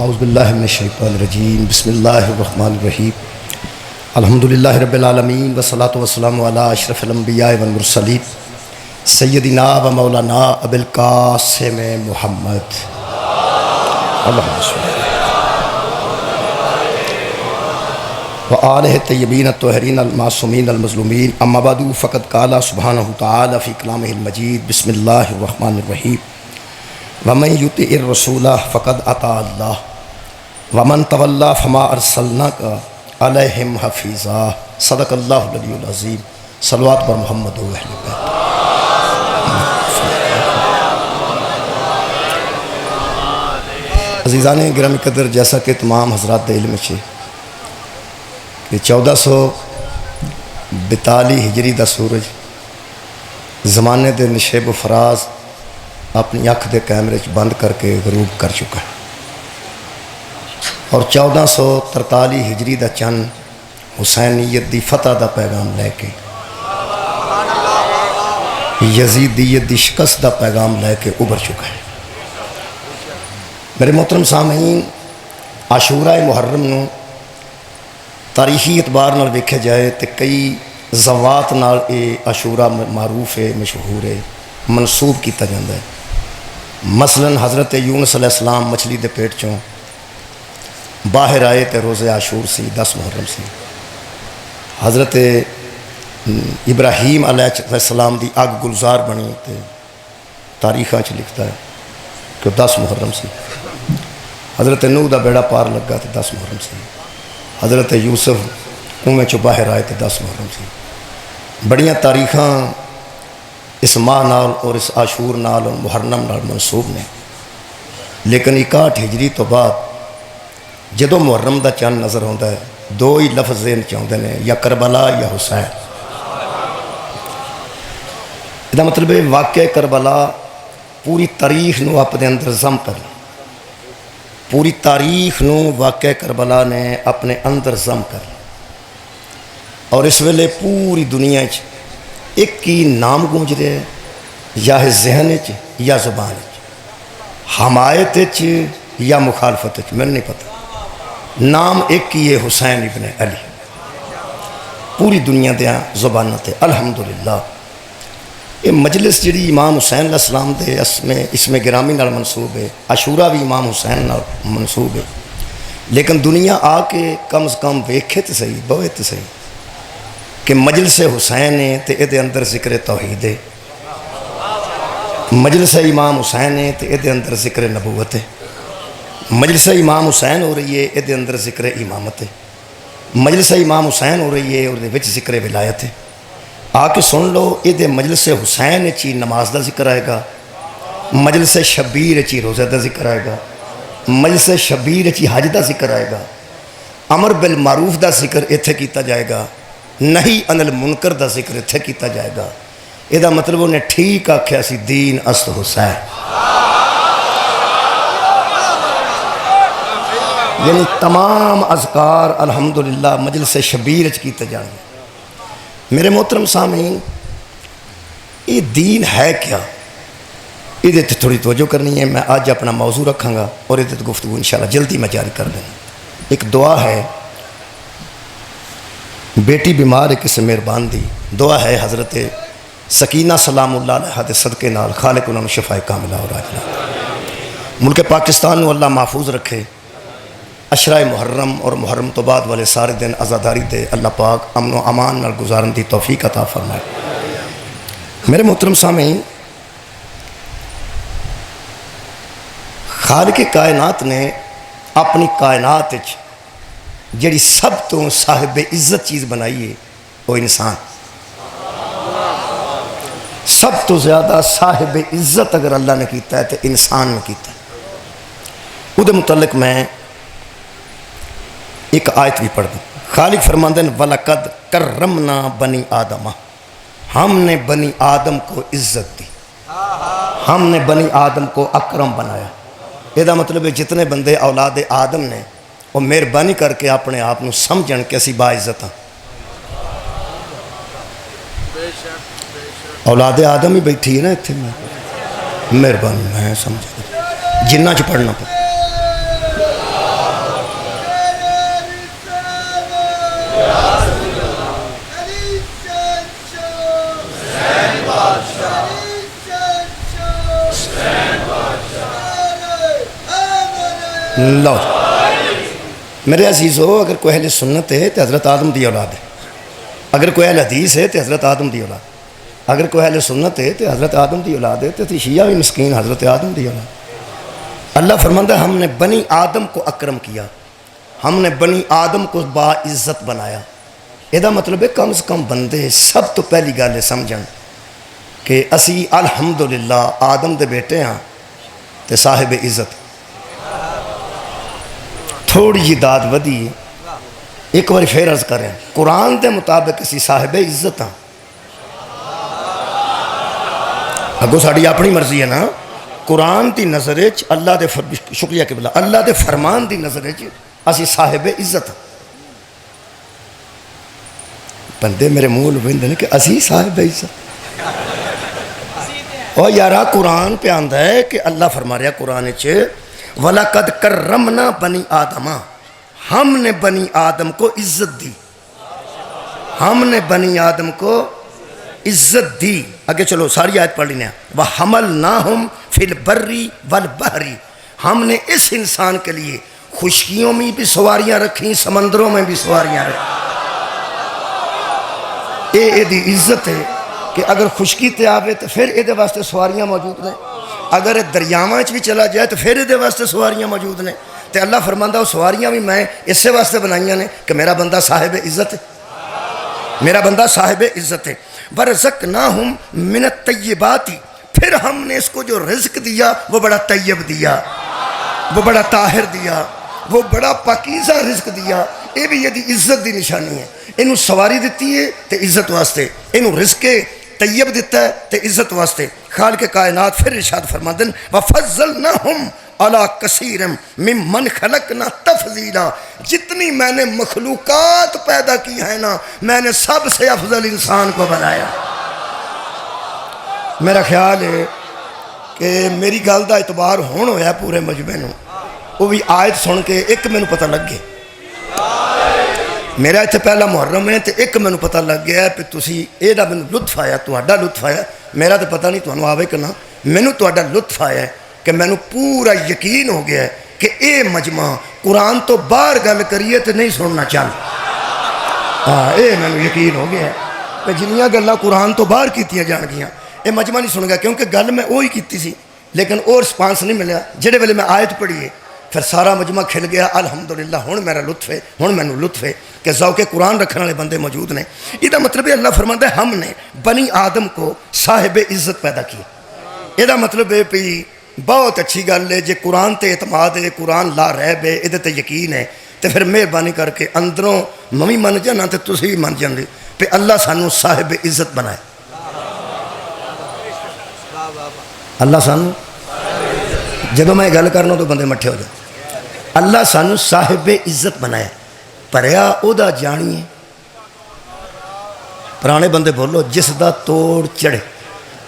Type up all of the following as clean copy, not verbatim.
اعوذ باللہ من الشیطان الرجیم بسم اللہ الرحمن الرحیم الحمدللہ رب العالمین والصلاة والسلام علی اشرف الانبیاء والمرسلین سیدنا و مولانا ابی القاسم محمد اللہم صلی وآلہ الطیبین الطاہرین المعصومین المظلومین اما بعد فقد قال سبحانہ تعالی فی کلامہ المجید بسم اللہ الرحمن الرحیم ومن یطع الرسول فقد اطاع اللہ ومن تولی فما ارسلناک علیہم حفیظا صدق اللہ العلی العظیم صلوات پر محمد و اہل بیت۔ عزیزان گرامی قدر، جیسا کہ تمام حضرات دے علم چھے کہ 1442 ہجری دا سورج زمانے دے نشیب و فراز اپنی اکھ دے کیمرے بند کر کے غروب کر چکا ہے، اور 1443 ہجری دا چند حسینیت دی فتح دا پیغام لے کے، یزیدیت دی شکست دا پیغام لے کے ابھر چکا ہے۔ میرے محترم سامعین، عاشوراء محرم نو تاریخی اعتبار نال ویکھے جائے تو کئی زوات نال اے عاشوراء معروف ہے، مشہور ہے، منسوب کیتا جاندہ ہے۔ مثلا حضرت یونس علیہ السلام مچھلی دے پیٹ چوں باہر آئے تے روزے عاشور سی، 10 محرم سی۔ حضرت ابراہیم علیہ السلام دی اگ گلزار بنی تے تاریخاں چ لکھتا ہے کہ 10 محرم سی۔ حضرت نوح دا بیڑا پار لگا تے 10 محرم سی۔ حضرت یوسف کنویں چوں باہر آئے تے 10 محرم سی۔ بڑیاں تاریخاں اس ماہ نال اور اس عاشور نال اور محرم نال منسوب نے، لیکن 61 ہجری تو بعد جدو محرم دا چند نظر ہوندہ ہے، دو ہی لفظ ذہن چاہتے ہیں، یا کربلا یا حسین۔ یہ مطلب ہے واقع کربلا پوری تاریخ نو اپنے اندر ضم کر لیا، پوری تاریخ نو واقع کربلا نے اپنے اندر ضم کر لیا، اور اس ویلے پوری دنیا ایک ہی نام گونج رہے ہیں، یا ہے ذہن یا زبان، حمایت یا مخالفت، میں نہیں پتہ، نام ایک ہی ہے، حسین ابن علی۔ پوری دنیا دیا زبانہ تے الحمدللہ یہ مجلس جڑی امام حسین علیہ السلام دے اس میں گرامی نال منصوب ہے، عاشوراء بھی امام حسین نال منصوب ہے، لیکن دنیا آ کے کم از کم ویکھے تے صحیح، بوے تے صحیح کہ مجلس حسین ہے تے اے دے اندر ذکر توحید ہے، مجلس امام حسین ہے تے اے دے اندر ذکر نبوت ہے، مجلس امام حسین ہو رہی ہے اے دے اندر ذکر امامت ہے، مجلس امام حسین ہو رہی ہے اور دے وچ ذکر ولایت ہے۔ آ کے سن لو، اے دے مجلس حسین چی نماز دا ذکر آئے گا، مجلس شبیر چی روزہ دا ذکر آئے گا، مجلس شبیر چی حج دا ذکر آئے گا، امر بالمعروف دا ذکر ایتھے کیتا جائے گا، نہی عن المنکر دا ذکر ایتھے کیتا جائے گا۔ اے دا مطلب انہیں ٹھیک آکھیا سی دین است حسین، یعنی تمام اذکار الحمدللہ مجلس شبیر اچ کیتے جانے۔ میرے محترم سامعین، یہ دین ہے کیا؟ یہ دیتے تھوڑی توجہ کرنی ہے، میں آج اپنا موضوع رکھاں گا اور یہ دیتے گفتگو انشاءاللہ جلدی میں جاری کر دیں۔ ایک دعا ہے، بیٹی بیمار ہے کسی مہربان دی، دعا ہے حضرت سکینہ سلام اللہ علیہ دے صدقے نال خالق انہوں نے شفا کاملہ اور عاجلہ۔ ملک پاکستان نو اللہ محفوظ رکھے، عشرہ محرم اور محرم تو بعد والے سارے دن عزاداری دے اللہ پاک امن و امان نال گزارن دی توفیق عطا فرمائے۔ میرے محترم سامعین، خالق کائنات نے اپنی کائنات جڑی سب تو صاحب عزت چیز بنائی ہے وہ انسان۔ سب تو زیادہ صاحب عزت اگر اللہ نے کیتا ہے تو انسان نے کیتا ہے۔ وہ دے متعلق میں ایک آیت بھی پڑھ دوں۔ خالق فرماندن وَلَقَدْ كَرَّمْنَا بَنِي آدَمَ، ہم نے بنی آدم کو عزت دی، ہم نے بنی آدم کو اکرم بنایا۔ یہ دا مطلب ہے جتنے بندے اولاد آدم نے وہ مہربانی کر کے اپنے آپ نو سمجھن کہ اسی با عزت ہاں۔ اولاد آدم ہی بیٹھی ہے نا اتنے، میں مہربانی میں سمجھ جنہ چ پڑھنا پڑ لو میرے عزیزو، اگر کوئی اہل سنت ہے تو حضرت آدم دی اولاد ہے، اگر کوئی اہل حدیث ہے تو حضرت آدم دی اولاد، اگر کوئی اہل سنت ہے تو حضرت آدم دی اولاد ہے، تو شیعہ بھی مسکین حضرت آدم دی اولاد۔ اللہ فرماتا ہے ہم نے بنی آدم کو اکرم کیا، ہم نے بنی آدم کو باعزت بنایا۔ یہ مطلب ہے کم سے کم بندے سب تو پہلی گل ہے سمجھن کہ اسی الحمدللہ آدم دے بیٹے ہاں تے صاحب عزت۔ تھوڑی جی داد ودی ایک بار پھر عرض کریں، قرآن دے مطابق اسی صاحب عزت ہاں، اگو ساڑی اپنی مرضی ہے نا، قرآن دی نظر اللہ دے شکریہ قبلہ، اللہ دے فرمان دی نظر اسی صاحب عزت ہاں۔ بندے میرے منہ لوندے نے کہ اسی صاحب عزت، اور یارا قرآن پہ آندہ ہے کہ اللہ فرما رہا قرآن وَلَقَدْ كَرَّمْنَا بَنِي آدَمَ، ہم نے بنی آدم کو عزت دی، ہم نے بنی آدم کو عزت دی۔ آگے چلو ساری آیت پڑھ لینا۔ وَحَمَلْنَاهُمْ فِي الْبَرِّ وَالْبَحْرِ، ہم نے اس انسان کے لیے خشکیوں میں بھی سواریاں رکھیں، سمندروں میں بھی سواریاں رکھیں۔ اے دی عزت ہے کہ اگر خشکی تے آوے تو پھر اے دے واسطے سواریاں موجود ہیں، اگر دریاواں بھی چلا جائے تو پھر اے دے واسطے سواریاں موجود ہیں۔ تو اللہ فرماندہ وہ سواریاں بھی میں اس سے واسطے بنائیاں نے کہ میرا بندہ صاحب عزت ہے، میرا بندہ صاحب عزت ہے۔ وَرَزَقْنَاهُمْ مِنَ الطَّيِّبَاتِ، پھر ہم نے اس کو جو رزق دیا وہ بڑا طیب دیا، وہ بڑا طاہر دیا، وہ بڑا پاکیزہ رزق دیا۔ یہ بھی یہ دی عزت دی نشانی ہے۔ انہوں سواری دیتی ہے تو عزت واسطے، انہوں رزق طیب دیتا ہے تو عزت واسطے۔ خالق کائنات پھر ارشاد فرماندن وَفَضَّلْنَاهُمْ عَلَىٰ كَثِيرٍ مِّمَّنْ خَلَقْنَا تَفْضِيلًا، جتنی میں نے مخلوقات پیدا کی ہیں نا، میں نے سب سے افضل انسان کو بنایا۔ میرا خیال ہے کہ میری گل دا اعتبار ہون ہویا پورے مجمع نوں، وہ بھی آیت سن کے ایک میں پتہ لگ گیا، میرا اتنے پہلا محرم ہے تو ایک میں پتہ لگ گیا کہ تسی اے دا میں لطف آیا، تہاڈا لطف آیا، میرا تو پتہ نہیں تمہیں آوے کہ نہ، میں تہاڈا لطف آیا ہے کہ میں پورا یقین ہو گیا ہے کہ اے مجمع قرآن تو باہر گل کریے تو نہیں سننا چاہ، ہاں اے میں یقین ہو گیا ہے کہ جنیاں گلاں قرآن تو باہر کیتیاں جان گیاں اے مجمع نہیں سن گیا، کیونکہ گل میں وہی کیتی سی لیکن اور رسپانس نہیں ملیا۔ جڑے ویلے میں آیت پڑھی ہے پھر سارا مجمع کھل گیا، الحمدللہ ہن میرا لطف ہے، ہن مینوں لطف ہے کہ ذوق قرآن رکھنے والے بندے موجود نے۔ یہ مطلب ہے اللہ فرماتا ہے ہم نے بنی آدم کو صاحب عزت پیدا کی۔ یہ مطلب ہے کہ بہت اچھی گل ہے جے قرآن تے اعتماد ہے، قرآن لا ریب ہے، یہ تے یقین ہے تو پھر مہربانی کر کے اندروں ممی من جانا تو تسی بھی من جاندے پہ اللہ سانو صاحب عزت بنائے۔ اللہ سانو جب میں گل کرنا تو بندے مٹھے ہو جائے، اللہ سانو صاحب عزت بنایا، پریا او دا جانیے۔ پرانے بندے بولو جس دا توڑ چڑھے،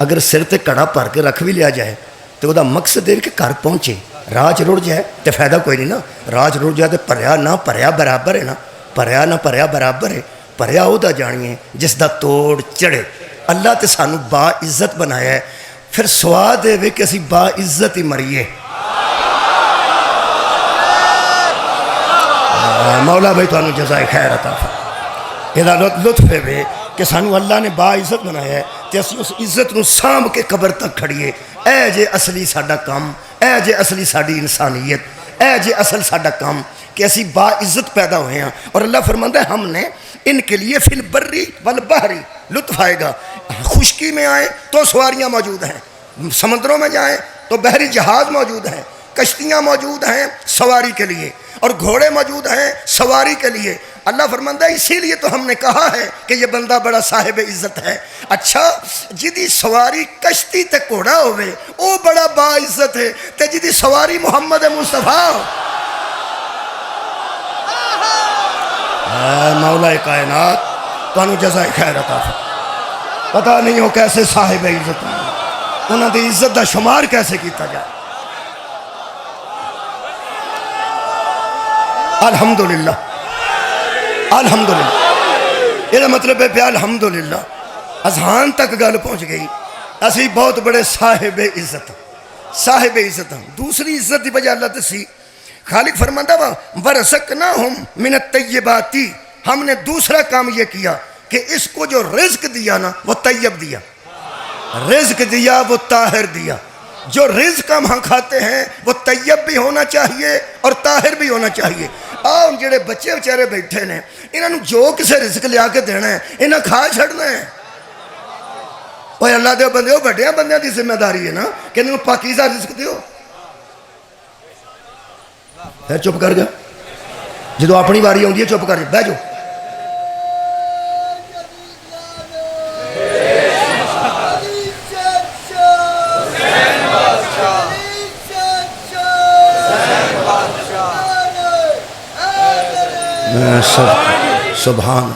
اگر سر تے کڑا بھر کے رکھ بھی لیا جائے تو وہ دا مقصد ہے کہ گھر پہنچے، راج رڑ جائے تو فائدہ کوئی نہیں نا، راج رڑ جائے تو پریا نہ پریا برابر ہے نا، پریا نہ پریا برابر ہے، پریا او دا جانیے جس دا توڑ چڑھے۔ اللہ تے سانو با عزت بنایا ہے، پھر سواد ہے کہ اسی با عزت ہی مریے۔ مولا بھائی تو انہوں جزائے خیر عطا فرمائے۔ یہ لطف ہے کہ سانو اللہ نے با عزت بنایا ہے تو اسی اس عزت نو سام کے قبر تک کھڑیے۔ اے جے اصلی ساڈا کام، اے جے اصلی ساڈی انسانیت، اے جے اصل ساڈا کام کہ اسی با عزت پیدا ہوئے ہیں۔ اور اللہ فرماتا ہے ہم نے ان کے لیے فی البر والبحر لطف آئے گا، خشکی میں آئیں تو سواریاں موجود ہیں، سمندروں میں جائیں تو بحری جہاز موجود ہیں، کشتیاں موجود ہیں سواری کے لیے، اور گھوڑے موجود ہیں سواری کے لیے۔ اللہ فرماتا ہے اسی لیے تو ہم نے کہا ہے کہ یہ بندہ بڑا صاحب عزت ہے۔ اچھا جدی سواری کشتی تے گھوڑا ہوئے او بڑا با عزت ہے، تے جدی سواری محمد مصطفیٰ مولا کائنات تو انہوں جزائے خیر عطا فرمائے۔ پتہ نہیں ہو کیسے صاحب عزت ہیں، انہوں نے عزت دا شمار کیسے کیتا جائے۔ الحمدللہ الحمدللہ، یہ مطلب ہے پہ الحمدللہ اذہان تک گل پہنچ گئی، اسی بہت بڑے صاحب عزت، صاحب عزت ہوں۔ دوسری عزت دی وجہ اللہ دسی خالق فرماتا وا ورزقناہم من الطیبات، ہم نے دوسرا کام یہ کیا کہ اس کو جو رزق دیا نا وہ طیب دیا، رزق دیا وہ طاہر دیا۔ جو رزق ہم ہاں کھاتے ہیں وہ طیب بھی ہونا چاہیے اور طاہر بھی ہونا چاہیے۔ آؤ جڑے بچے بیچارے بیٹھے نے انہوں جو کسے رزق لیا کے دینا ہے انہیں کھا چھڑنا ہے۔ اوہ اللہ دے بندے ہو، بڑھیاں بندیاں دی ذمہ داری ہے نا کہ انہوں پاکیزہ رزق دیو۔ پھر چپ کر جا، جدو اپنی باری ہوندی ہے چپ کر جا، بہ جو۔ سبحان،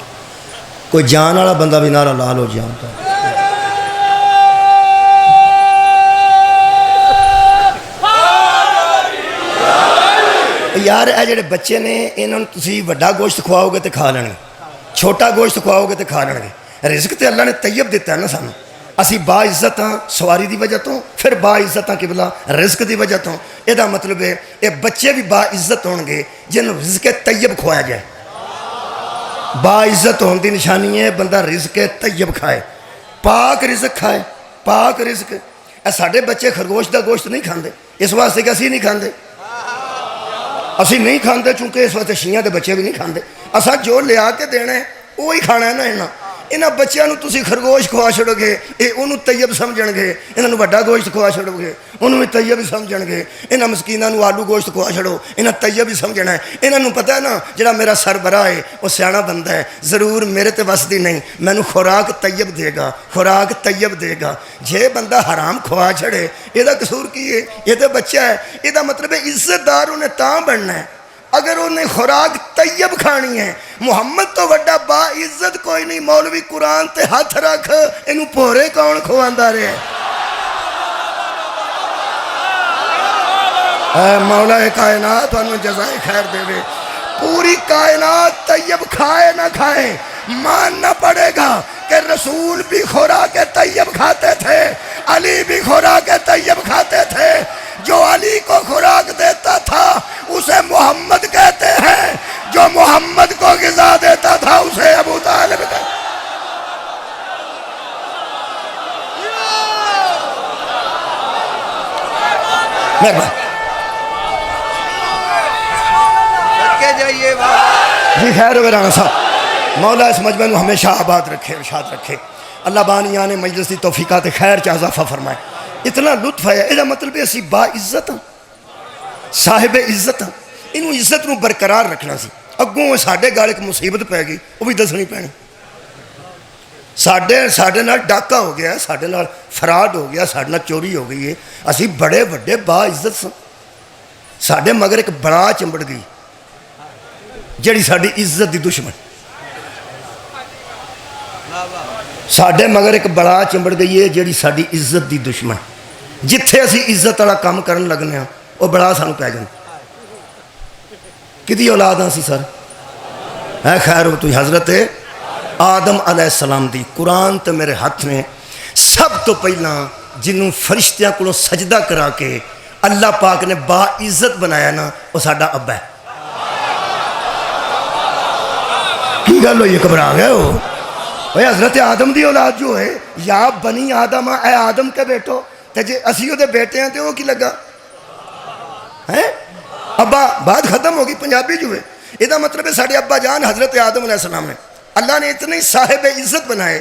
کوئی جان والا بندہ بھی نعرہ لا لو جان کا۔ یار اے جڑے بچے نے انہوں تسی وڈا گوشت کھواؤ گے تو کھا لیں گے، چھوٹا گوشت کھواؤ گے تو کھا لیں گے۔ رزق تے اللہ نے طیب دیتا ہے نا سانو، اسی با عزت ہاں سواری دی وجہ تو، پھر با عزت ہاں قبلہ رزق دی وجہ تو۔ یہ دا مطلب ہے یہ بچے بھی با عزت ہون گے جن رزق طیب کھوایا جائے۔ با عزت ہون دی نشانی ہے بندہ رزق طیب کھائے، پاک رزق کھائے، پاک رزق۔ اے ساڑھے بچے خرگوش دا گوشت نہیں کھاندے، اس واسطے کہ اسی نہیں کھاندے، اسی نہیں کھاندے چونکہ اس واسطے شیعہ دے بچے بھی نہیں کھاندے۔ اسا جو لیا کے دینا ہے وہی کھانا ہے نا۔ انہاں بچیاں نو تسی خرگوش کھوا چھڑو گے اے انہوں طیب سمجھن گے، انہاں نو بڑا گوشت کھوا چھڑو گے انہوں بھی طیب ہی سمجھن گے۔ انہاں مسکیناں نو آلو گوشت کھوا چھڑو انہاں طیب ہی سمجھنا ہے۔ انہاں نو پتہ ہے نا جڑا میرا سربراہ ہے وہ سیاںا بندہ ہے، ضرور میرے تے وسدی نہیں، مینوں خوراک طیب دے گا، خوراک طیب دے گا۔ جے بندہ حرام کھوا چھڑے یہ دا قصور کی ہے؟ یہ تے بچہ ہے۔ یہ دا مطلب ہے عزت دار انہیں تاں بننا ہے اگر انہیں خوراک طیب کھانی ہے۔ محمد تو وڈا با عزت کوئی نہیں، مولوی قرآن تے ہاتھ رکھ انہوں پورے کون کھواندا رہے۔ اے مولا کائنات انہوں جزائے خیر دے وے۔ پوری کائنات طیب کھائے نہ کھائے ماننا پڑے گا کہ رسول بھی خوراک طیب کھاتے تھے، علی بھی خوراک طیب کھاتے تھے۔ جو علی کو خوراک دیتا تھا اسے محمد کہتے ہیں، جو محمد کو غذا دیتا تھا اسے ابو طالب کہتے ہیں۔ جی خیر ہوئے رانا صاحب، مولا اس مجمع کو ہمیشہ آباد رکھے، ارشاد رکھے۔ اللہ بانیان مجلس دی توفیقات خیر چا اضافہ فرمائے۔ اتنا لطف ہے، یہ مطلب ہے اسی با عزت ہاں، صاحب عزت ہاں، انہوں عزت نو برقرار رکھنا سی۔ اگوں ساڑھے گال ایک مصیبت پہ گئی وہ بھی دسنی پہنی۔ ساڑھے نال ڈاکہ ہو گیا، ساڑھے نال فراڈ ہو گیا، ساڑھے نال چوری ہو گئی ہے۔ اسی بڑے بڑے با عزت سن، ساڑھے مگر ایک بڑا چمبڑ گئی جڑی ساڑھی عزت دی دشمن۔ ساڑھے مگر ایک بڑا چمبڑ گئی ہے جڑی ساڑھی عزت دی دشمن۔ جتھے اسی عزت والا کام کرن لگنے ہیں وہ بڑا سانو پہ جانا۔ کدی اولاد ہاں سی سر؟ اے خیر ہو تو حضرت آدم علیہ السلام دی۔ قرآن تے میرے ہاتھ میں سب تو پہلا جنہوں فرشتیاں کو سجدہ کرا کے اللہ پاک نے با عزت بنایا نا وہ ساڑھا ابا ہے۔ کی گل ہوئی گھبرا گئے ہو؟ حضرت آدم دی اولاد جو ہے یا بنی آدم، اے آدم کے بیٹو تے جے اسی دے بیٹے ہیں تے وہ کی لگا ہیں؟ ابا بات ختم ہوگی، پنجابی جو ہے یہ دا مطلب ہے ساڑھے ابا جان حضرت آدم علیہ السلام نے اللہ نے اتنے صاحب عزت بنائے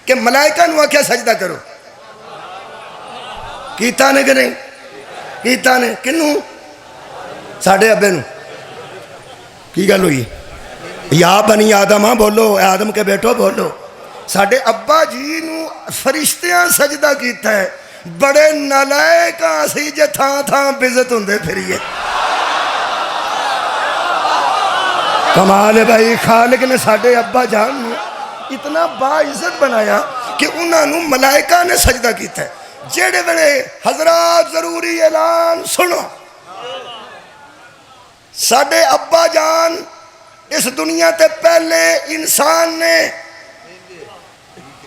کہ ملائکہ نو کیا سجدہ کرو کیتا نے کہ نہیں کیتا نے؟ کنوں؟ ساڑھے ابے نو۔ کی گل ہوئی؟ یا بنی آدم ہاں بولو، اے آدم کے بیٹو بولو۔ ساڑھے ابا جی نو فرشتیاں سجدہ کیتا ہے، بڑے نالائق اسی جے تھاں تھاں بزت ہوندے پھریے۔ کمال ہے بھائی، خالق نے ساڑھے ابا جان نو اتنا با عزت بنایا کہ انہاں نو ملائکہ نے سجدہ کیتا ہے۔ جیڑے بڑے حضرات ضروری اعلان سنو، ساڑھے ابا جان اس دنیا تے پہلے انسان نے،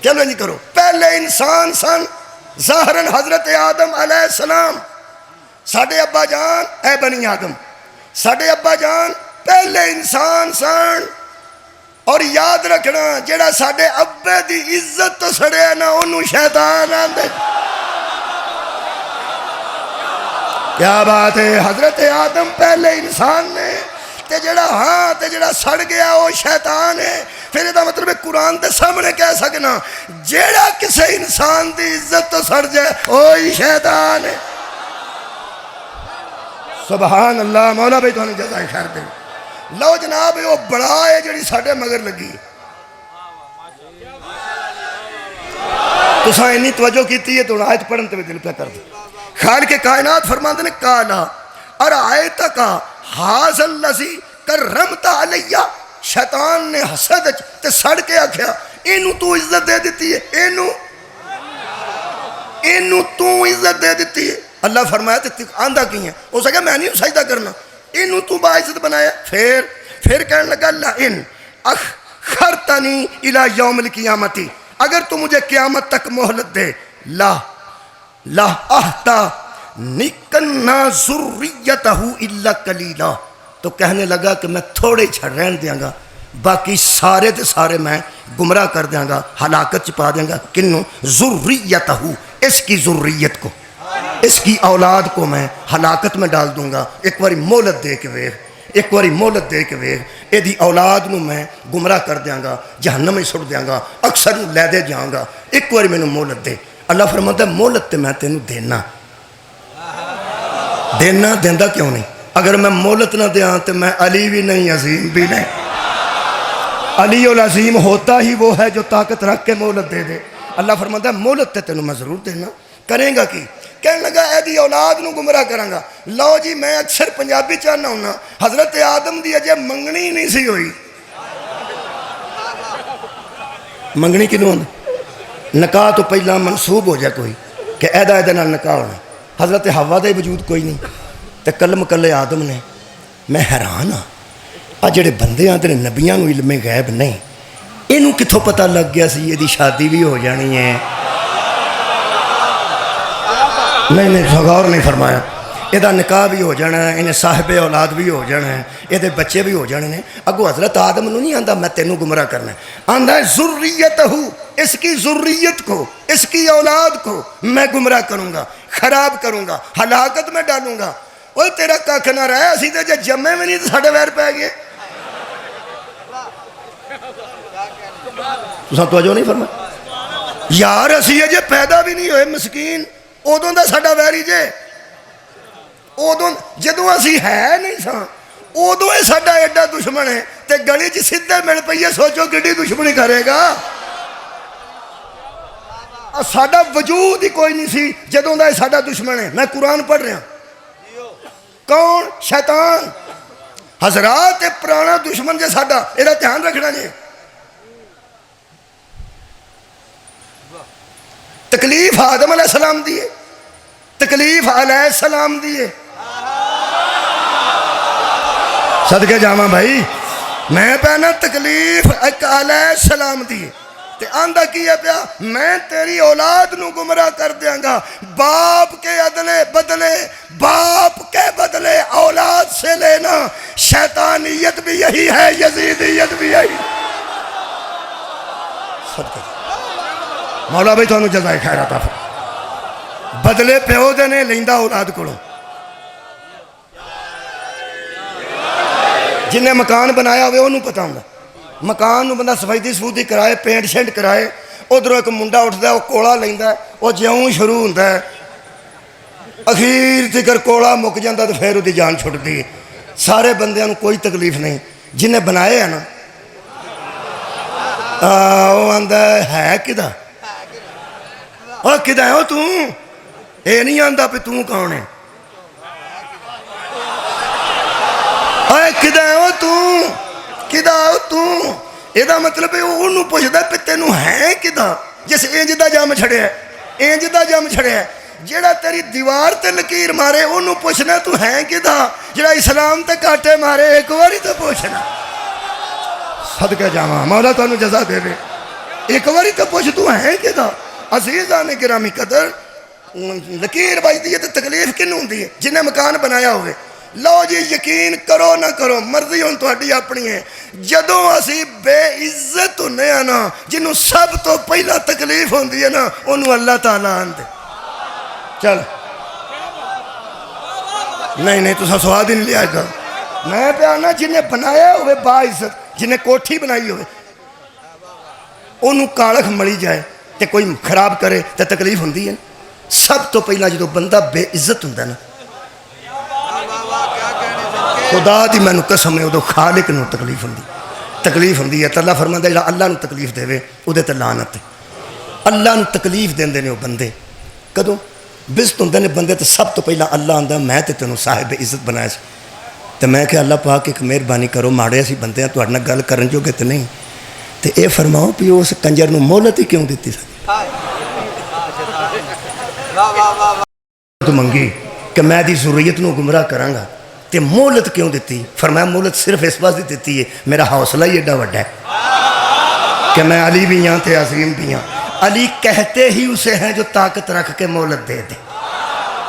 چلو نہیں کرو، پہلے انسان سن ظاہراً حضرت آدم علیہ السلام۔ ساڑھے ابا جان اے بنی آدم ساڈے ابا جان پہلے انسان سن، اور یاد رکھنا جڑا ساڈے ابے دی عزت تو سڑیا نا انہوں شیطان آندے۔ کیا بات ہے، حضرت آدم پہلے انسان نے تے جڑا سڑ گیا وہ شیطان ہے۔ پھر یہ مطلب ہے قرآن دے سامنے کہہ سکنا جڑا کسے انسان دی عزت تو سڑ جائے وہی شیطان ہے۔ سبحان اللہ، مولا بھائی تو جزائے خیر دے۔ لو جناب وہ بڑا ہے جڑی ساڈے مگر لگی، تساں اتنی توجہ کیتی ہے تو آیت پڑھن تے دل پہ کر دے۔ خالق کائنات فرماندے نے کالا ارائیتک ھذا الذی کرمت علیہ، شیطان نے حسد تے سڑ کے آکھیا اینو تو عزت دے دیتی ہے، اینو تو عزت دے دیتی ہے۔ اللہ فرمایا تے آندہ کی ہے، ہو سکے میں نہیں سجدہ کرنا، اینو تو باعزت بنایا۔ پھر کہنے لگا لئن اخرتنی الی یوم القیامت، اگر تو مجھے قیامت تک مہلت دے، لا احتا نکننا ذریتہ الا قلیلا، تو کہنے لگا کہ میں تھوڑے چھڑ رہن دیاں گا، باقی سارے دے سارے میں گمراہ کر دیاں گا، ہلاکت چپا دیاں گا۔ کنوں؟ ذریتہ، اس کی ذریت کو، اس کی اولاد کو میں ہلاکت میں ڈال دوں گا۔ ایک باری مہلت دے کے ویکھ، ایک باری مہلت دے کے ویکھ، ایدی اولاد نو میں گمراہ کر دیاں گا، جہنم میں سٹ دیاں گا، اکثر نو لے دے جاؤں گا، ایک باری میں نو مہلت دے۔ اللہ فرماتا ہے مہلت تے میں تینوں دینا دیندہ کیوں نہیں؟ اگر میں مہلت نہ دیاں تو میں علی بھی نہیں، عظیم بھی نہیں۔ علی العظیم ہوتا ہی وہ ہے جو طاقت رکھ کے مہلت دے دے۔ اللہ فرماتا ہے مہلت تے تینوں میں ضرور دینا۔ کریں گا کی؟ کہنے لگا ایدی اولاد نو گمراہ کروں گا۔ لو جی میں اکثر پنجابی چاہنا ہونا، حضرت آدم دی اجے منگنی نہیں سی ہوئی۔ منگنی کنوں ہوندی؟ نکاح تو پہلا منصوب ہو جائے کوئی کہ ایدہ نال نکاح ہونا۔ حضرت حوا دا وجود کوئی نہیں تے کلم کلے آدم نے۔ میں حیران ہاں آ جڑے بندے آندے نے نبیاں نو علم غیب نہیں، اینوں کتھوں پتہ لگ گیا سی یہ دی شادی بھی ہو جانی ہے؟ نہیں غور نہیں فرمایا۔ یہ نکاح بھی ہو جانا ہے، انہیں صاحب اولاد بھی ہو جانا ہے، یہ بچے بھی ہو جانے ہیں۔ اگو حضرت آدم نو نہیں آندا میں تینوں گمراہ کرنا ہے، آندا ہے ذریتہ، اس کی ذریت کو، اس کی اولاد کو میں گمراہ کروں گا، خراب کروں گا، ہلاکت میں ڈالوں گا۔ وہ تیرا کاکھ نہ رہے، اسی تے جے جمے میں نہیں تو ساڈے ویر پہ گئے۔ تساں توجہ نہیں فرمایا؟ یار اسی جے پیدا بھی نہیں ہوئے مسکین، ادوں دا ساڈا ویری جے، ادوں جدوں اسی ہے نہیں ساں ادوں یہ ساڈا ایڈا دشمن ہے، تے گلی چ سیدھے مل پئیے سوچو کڈی دشمنی کرے گا۔ ساڈا وجود ہی کوئی نہیں سی جدوں دا ساڈا دشمن ہے۔ میں قرآن پڑھ رہا، کون؟ شیطان۔ حضرات پرانا دشمن جے ساڈا، یہ دھیان رکھنا جی۔ تکلیف آدم علیہ السلام دیے، تکلیف علیہ السلام دیے۔ صدقے جاواں بھائی، میں پہنا تکلیف ایک علیہ السلام دیے تے آندہ کیا پیا میں تیری اولاد نو گمراہ کر دیاں گا، باپ کے بدلے باپ کے بدلے اولاد سے لینا، شیطانیت بھی یہی ہے، یزیدیت بھی یہی۔ صدقے مولا بھائی تو جزائے خیر عطا فرمائے۔ بدلے پیو دینے لیندہ اولاد کڑو۔ جنہیں مکان بنایا ہوئے انہوں پتہ ہوں گا، مکان نو بندہ صفائی صفوتی کرائے، پینٹ شینٹ کرائے، ادھروں ایک منڈا اٹھتا ہے، وہ کوڑا لیندہ ہے، وہ جیوں شروع ہوتا ہے، اخیر تکر کوڑا مک جاندہ تو پھر دی جان چھوٹ دی۔ سارے بندیاں نو کوئی تکلیف نہیں، جنہیں بنائے ہیں نا وہ آندہ ہے کدھا، اور کدھا ہے وہ توں، اے نہیں آندہ پہ توں کون ہے، اے کدھا ہے وہ توں، کدھا ہے وہ توں۔ یہ دا مطلب ہے وہ انہوں پوچھتا ہے پہ تینوں ہے کدھا، جس اینج دا جام چھڑے ہے، اینج دا جام چھڑے ہے۔ جیڑا تیری دیوار تے لکیر مارے انہوں پوچھنا تو ہے کدھا، جیڑا اسلام تے کاٹے مارے ایک واری تو پوچھنا۔ صدقہ جاواں مولا تو انہوں جزا دے دے، ایک واری تو پوچھ تو ہے کدھا۔ عزیزان گرامی قدر، لکیر بائی دیئے تو تکلیف کنوں دیئے، جنہیں مکان بنایا ہوئے لو جی یقین کرو نہ کرو مرضی ہوں تہاڈی اپنی ہے، جدوں اسی بے عزت ہونے ہیں نا جنہوں سب تو پہلا تکلیف ہوندی ہے نا انہوں اللہ تعالیٰ آندے چل نہیں تو سواد ہی نہیں لیا گا میں پہ آنا جنہیں بنایا ہوئے با عزت جنہیں کوٹھی بنائی ہوئے انہوں کالخ ملی جائے تے کوئی خراب کرے تے تکلیف ہوندی ہے سب تو پہلا جدو بندہ بے عزت ہوندہ نا خدا دی میں نو قسم ہے ادو خالق نو تکلیف ہوندی ہے تو اللہ فرماندہ ہے اللہ نو تکلیف دے وے او دے تے لعنت ہے اللہ نو تکلیف دین دینے وہ بندے کدوں بزت ہوندے نے بندے تے سب تو پہلا اللہ آندہ میں تے تینوں صاحب عزت بنایا سی تے میں کہ اللہ پاک ایک مہربانی کرو ماڑے اسی بندے ہیں تو اڑنا گل کرن جو گے تے نہیں تے اے فرماؤ پی اس کنجر نو مہلت ہی کیوں دیتی سکتی تو منگی کہ میں دی ضروریت نو گمراہ کروں گا تے مہلت کیوں دیتی فرمایا مہلت صرف اس واسطے دیتی ہے میرا حوصلہ ہی ایڈا وڈا ہے کہ میں علی بھی ہاں تے عظیم بھی ہاں علی کہتے ہی اسے ہیں جو طاقت رکھ کے مہلت دے دے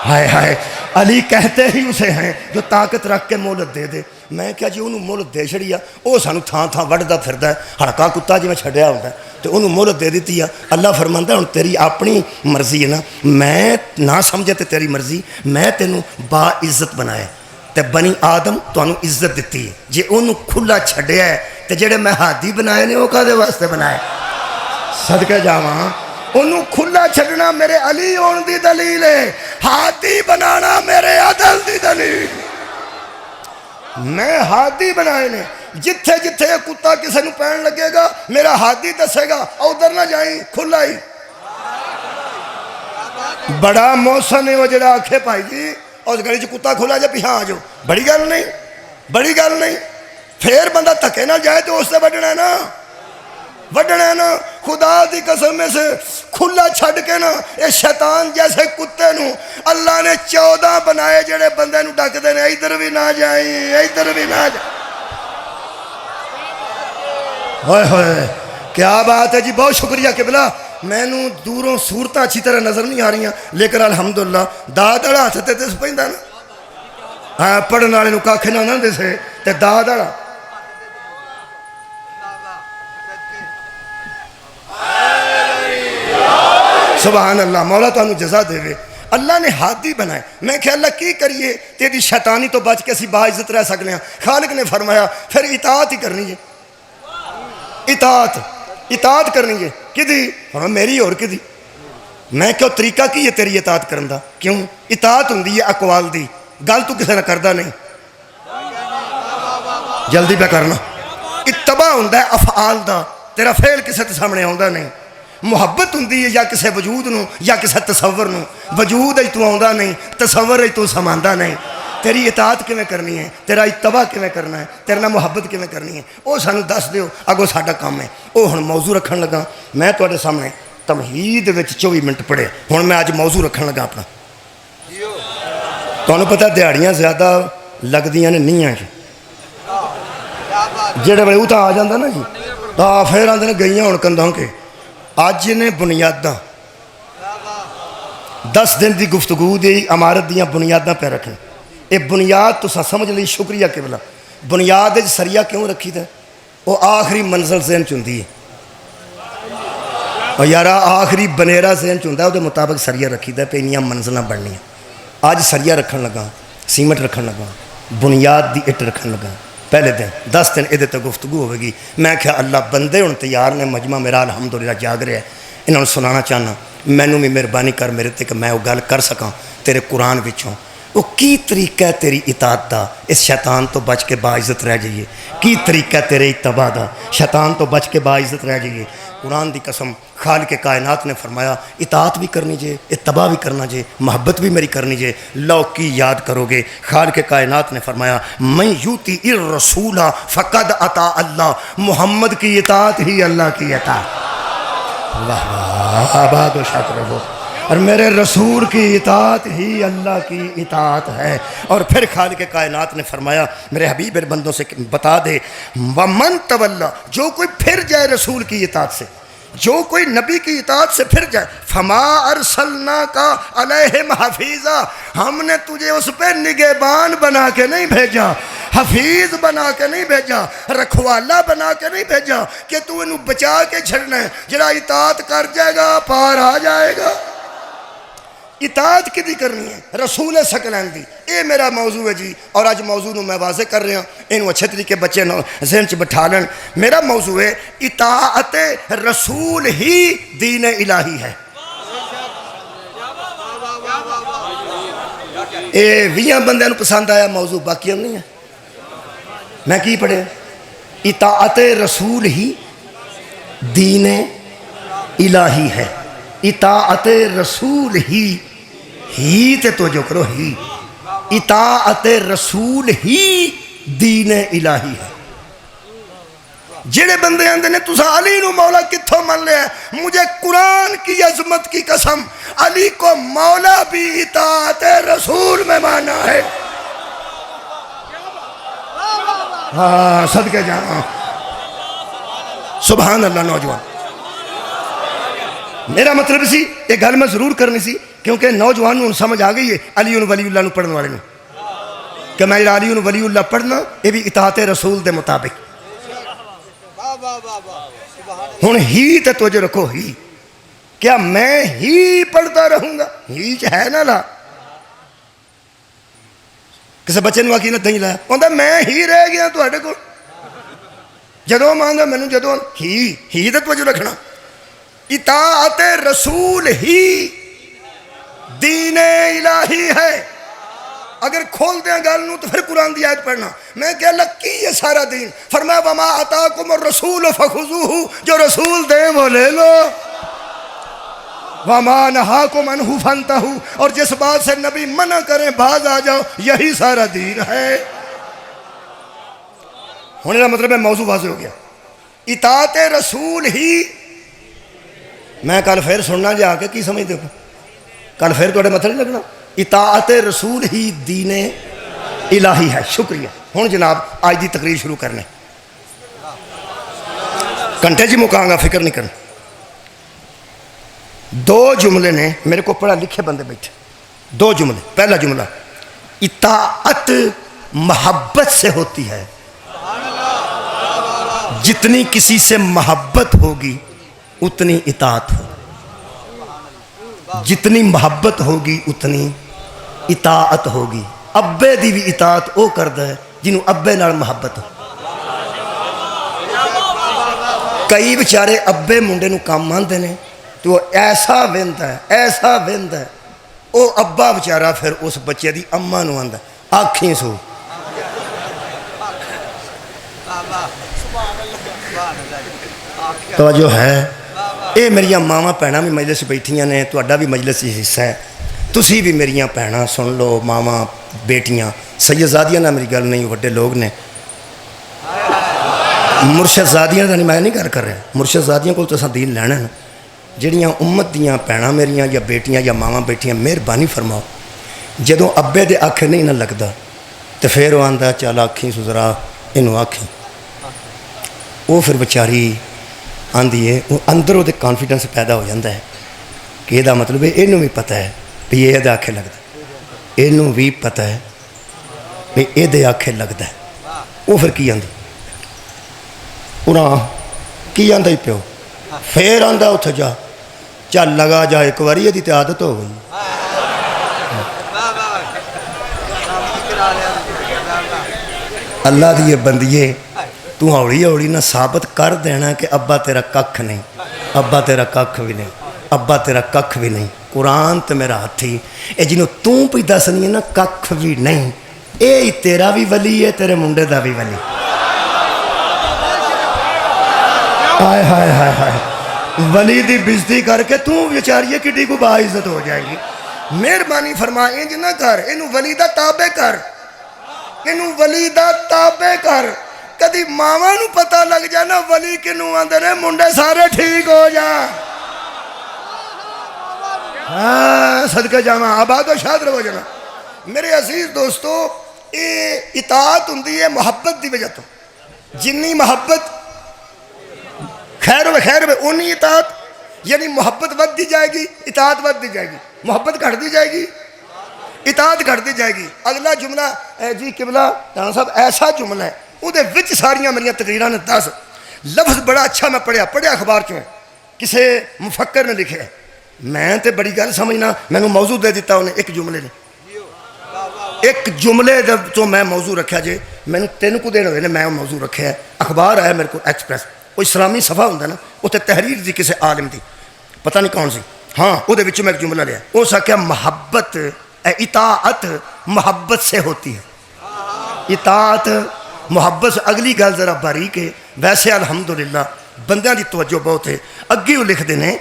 ہائے ہائے علی کہتے ہی اسے ہیں جو طاقت رکھ کے مہلت دے دے میں کیا جی انہوں مہلت دے چھڑیا او سانو تھان تھان وڈدا پھردا ہے ہڑکا کتا جی میں چھڈیا ہوندا ہے تے انہوں مہلت دے دیتی ہے اللہ فرماندا ہن تیری اپنی مرضی ہے نا میں نہ سمجھے تے تیری مرضی میں تینوں با عزت بنایا تے بنی آدم تانوں عزت دیتی ہے جے انہوں کھلا چھڈیا ہے تے جڑے میں ہادی بنائے نے وہ کدے واسطے بنائے صدقے جاواں انہوں کھلا چھڑنا میرے علی ہون دی دلیل ہے ہادی بنانا میرے عدل دی دلیل میں ہادی بنائے نے جتھے جتھے یہ کتا کسے نو پین لگے گا میرا ہادی دسے گا ادھر نہ جائیں کھلا ہی بڑا موسم ہے وہ جڑا آکھے پائی جی اور اس گھڑی چ کتا کھلا جا پیچھے آ جاؤ بڑی گل نہیں پھر بندہ تھکے نہ جائے تو اس سے وڈنا ہے نا خدا دی قسم میں سے کھلا چھڑ کے نا یہ شیطان جیسے کتے نو اللہ نے 14 بنائے جڑے بندے نو ڈک دے نے ادھر بھی نہ جائیں ادھر بھی نہ جائیں ہوئے ہوئے کیا بات ہے جی بہت شکریہ قبلہ میں نو دوروں صورتیں اچھی طرح نظر نہیں آ رہی ہیں لیکن الحمدللہ دادڑا ہاتھ تے دس پیندا نا ہاں پڑھن والے نو کھ نہ دسے تے دادڑا سبحان اللہ مولا تو انہوں جزا دے وے اللہ نے ہادی بنائے میں کہ اللہ کی کریے تیری شیطانی تو بچ کے اسی با عزت رہ سکنے ہیں خالق نے فرمایا پھر اطاعت ہی کرنی ہے اطاعت کرنی ہے کدی فرمایا میری اور کدی میں کیوں طریقہ کی ہے تیری اطاعت کرن دا کیوں اطاعت ہوندی ہے اقوال دی گل تو کسے نہ کردہ نہیں جلدی پہ کرنا اتباع ہوندہ ہے افعال دا تیرا فعل کسے تے سامنے ہوندہ نہیں محبت ہوندی ہے یا کسے وجود نو یا کسے تصور نو وجود ہے تو آندہ نہیں تصور ہے تو سماندہ نہیں تیری اطاعت کیویں کرنی ہے تیرا اتباع کیویں کرنا ہے تیرے نال محبت کیویں کرنی ہے او سانو دس دیو اگو ساڈا کام ہے او ہن موضوع رکھن لگا میں تواڈے سامنے تمہید وچ 24 منٹ پڑھے ہن میں اج موضوع رکھن لگا اپنا تانوں پتہ دیہڑیاں زیادہ لگدیاں نے نہیں ہیں جڑے بڑے اوتا آ جاندا نا جی پھر آندے نے گئیاں ہن کندھاں کے آج نے بنیاداں 10 دن دی گفتگو دی عمارت دیاں بنیاداں پہ رکھیں اے بنیاد تو سمجھ لی شکریہ قبلہ بنیاد سریہ کیوں رکھی تھا وہ آخری منزل ذہن چندی ہے اور یارا آخری بنیرا ذہن چندہ ہے وہ مطابق سریہ رکھی تھا پہ انیاں منزلیں بڑھنی ہیں آج سریہ رکھن لگا سیمنٹ رکھن لگا بنیاد دی اٹ رکھن لگا پہلے دن 10 دن ادھے تے گفتگو ہوئے گی میں کہا اللہ بندے ہن تیار نے مجمع میرا الحمدللہ جاگ رہا ہے انہوں نے سنانا چاہنا مینوں بھی مہربانی کر میرے تے کہ میں وہ گل کر سکاں تیرے قرآن وچوں وہ کی طریقہ ہے تیری اطاعت دا اس شیطان تو بچ کے باعزت رہ جائیے کی طریقہ ہے تیرے اتباع دا شیطان تو بچ کے باعزت رہ جائیے قرآن دی قسم خالق کائنات نے فرمایا اطاعت بھی کرنی جے اتباع بھی کرنا جے محبت بھی میری کرنی جے لو کی یاد کرو گے خالق کائنات نے فرمایا من یوتی الرسول فقد اطاع اللہ محمد کی اطاعت ہی اللہ کی اطاعت واہ واہ آباد و شاد رہو اور میرے رسول کی اطاعت ہی اللہ کی اطاعت ہے اور پھر خالق کائنات نے فرمایا میرے حبیب بندوں سے بتا دے وَمَن تَوَلَّا جو کوئی پھر جائے رسول کی اطاعت سے جو کوئی نبی کی اطاعت سے پھر جائے فما ارسلناکا علیہم حفیظا، ہم نے تجھے اس پہ نگہبان بنا کے نہیں بھیجا، حفیظ بنا کے نہیں بھیجا، رکھوالا بنا کے نہیں بھیجا کہ تو انہوں بچا کے چھڑنا ہے، جڑا اطاعت کر جائے گا پار آ جائے گا۔ اطاعت کدی کرنی ہے؟ رسول ثقلین دی۔ اے میرا موضوع ہے جی، اور آج موضوع میں واضح کر رہا ہوں، انہوں اچھے طریقے بچے ذہن چ بٹھا لیں۔ میرا موضوع ہے اطاعت رسول ہی دین الہی ہے۔ اے 20 بندے نو پسند آیا موضوع، باقی نہیں ہے۔ میں کی پڑھے؟ اطاعت رسول ہی دین الہی ہے۔ اطاعت رسول ہی تے توجہ کرو، ہی اطاعت رسول ہی دین الہی ہے۔ جڑے بندے آندے نے تسا علی نو مولا کتھوں من لیا ہے، مجھے قرآن کی عظمت کی قسم، علی کو مولا بھی اطاعت رسول میں مانا ہے۔ ہاں صدقے جانا، سبحان اللہ۔ نوجوان میرا مطلب سی یہ گل میں ضرور کرنی سی، کیونکہ نوجوان نو سمجھ آ گئی ہے علی ولی اللہ نو پڑھنے والے نو کہ میں علی ولی اللہ پڑھنا یہ بھی اطاعت رسول دے مطابق۔ ہن ہی تے توجہ رکھو، ہی کیا میں ہی پڑھتا رہوں گا؟ ہی ہے نا لا کسے بچے نو آکی نہ دہیں لایا کہتا میں ہی رہ گیا تواڈے کول، جدوں مانگا مینوں، جدوں ہی تے توجہ رکھنا۔ اطاعت رسول ہی دین الہی ہے۔ اگر کھول دیں گل نو تو پھر قرآن دی آیت پڑھنا۔ میں کہہ لکی یہ سارا دین، فرمایا وما آتاکم الرسول فخذوہ، جو رسول دیں وہ لے لو، وما نہاکم عنہ فانتہوا، اور جس بات سے نبی منع کریں باز آ جاؤ، یہی سارا دین ہے۔ ہونے کا مطلب ہے موضوع واضح ہو گیا۔ اطاعت رسول ہی، میں کل پھر سننا جا کے کی سمجھ دے گا، کل پھر توڑے متھے نہیں لگنا۔ اطاعت رسول ہی دین الہی ہے۔ شکریہ۔ ہوں جناب آج دی تقریر شروع کرنے، گھنٹے جی مکاں گا، فکر نہیں کرنا۔ 2 جملے نے میرے کو پڑھا لکھے بندے بیٹھے، 2 جملے۔ پہلا جملہ اطاعت محبت سے ہوتی ہے، جتنی کسی سے محبت ہوگی اتنی اطاعت ہو، جتنی محبت ہوگی اتنی اطاعت ہوگی۔ ابے دی بھی اطاعت او کردا ہے جنہوں ابے نال محبت ہو۔ کئی بچارے ابے منڈے نو کام آندے نے تو وہ ایسا ویندا ہے، ایسا ویندا ہے، او ابا بچارہ پھر اس بچے دی اماں نو آندا آکھیں سو۔ توجہ ہے؟ اے میری ماما پینا بھی مجلس بیٹھیاں نے، تہاڈا بھی مجلس حصہ ہے، تسی بھی میریاں پینا سن لو، ماما بیٹیاں۔ سیدزادیاں نہ میری گل نہیں، وڈے لوگ نے، مرشد زادیاں دا نہیں، میں نہیں گل کر رہا، مرشد زادیاں کو تو اساں دین لینا ہے۔ جڑیاں امت دیاں پینا میریاں یا بیٹیاں یا ماما بیٹیاں، مہربانی فرماؤ، جدوں ابے دے آکھے نہیں نہ لگدا تو پھر وہ آندا چل آکھیں سو ذرا اینوں آکھیں، وہ پھر بچاری آندھی ہے، وہ اندر وہ کانفیڈنس پیدا ہو جاتا ہے کہ یہ مطلب ہے اینوں بھی پتہ ہے بھی یہ آکھے لگتا ہے، اینوں بھی پتہ ہے بھی یہ آکھے لگتا ہے۔ وہ پھر کی آندھی انہاں کی آندھا ہی پیو، پھر آندھا اتھا جا چل لگا جا ایک واری یہ عادت ہو گئی۔ اللہ دی یہ بندیے تو ہوڑی ہوڑی نہ ثابت کر دینا کہ ابا تیرا ککھ نہیں، ابا تیرا ککھ بھی نہیں، ابا تیرا ککھ بھی نہیں۔ قرآن تے میرا ہاتھی اے جنہوں تو پہ دسنی ہے نا ککھ بھی نہیں، اے تیرا بھی ولی ہے، تیرے منڈے دا بھی ولی۔ ہائے ہائے ہائے ہائے، ولی دی بزدی کر کے تو بیچاری کڈی کو باعزت ہو جائے گی۔ مہربانی فرما انج نہ کر، اینو ولی دا تابع کر، اینو ولی دا تابع کر۔ کدی ماما نو پتہ لگ جانا ولی کنو آندے منڈے سارے ٹھیک ہو جا۔ ہاں صدقہ جاواں، آباد و شاد رہو جانا۔ میرے عزیز دوستو، یہ اطاعت ہوندی ہے محبت دی وجہ تو۔ جنی محبت خیر ہوئے خیر ہوئے اونی اطاعت، یعنی محبت ود دی جائے گی، اطاعت ود دی جائے گی، محبت گھٹ دی جائے گی، اطاعت گھٹ دی جائے گی۔ اگلا جملہ جی قبلہ رانا صاحب ایسا جملہ ہے وہ وچ ساریاں میریاں تقریراں نے 10 لفظ بڑا اچھا میں پڑھیا اخبار چوں ہے، کسے مفکر نے لکھے ہے، میں تے بڑی گل سمجھنا، میں نے موضوع دے دیتا انہیں ایک جملے نے، ایک جملے تو میں موضوع رکھا جے، میں نے 3 کو دن ہوئے نے میں موضوع رکھا ہے، اخبار آیا میرے کو ایکسپریس، وہ اسلامی صفحہ ہوندہ نا، وہ تے تحریر دی کسے عالم دی، پتہ نہیں کون سی، ہاں وہ دے وچوں میں ایک جملہ لیا، وہ سا کیا محبت اطاعت محبت سے ہوتی ہے، اطاعت محبت سے۔ اگلی گل ذرا باریک ہے، ویسے الحمدللہ بندیاں دی توجہ بہت ہے، اگے وہ لکھ دینے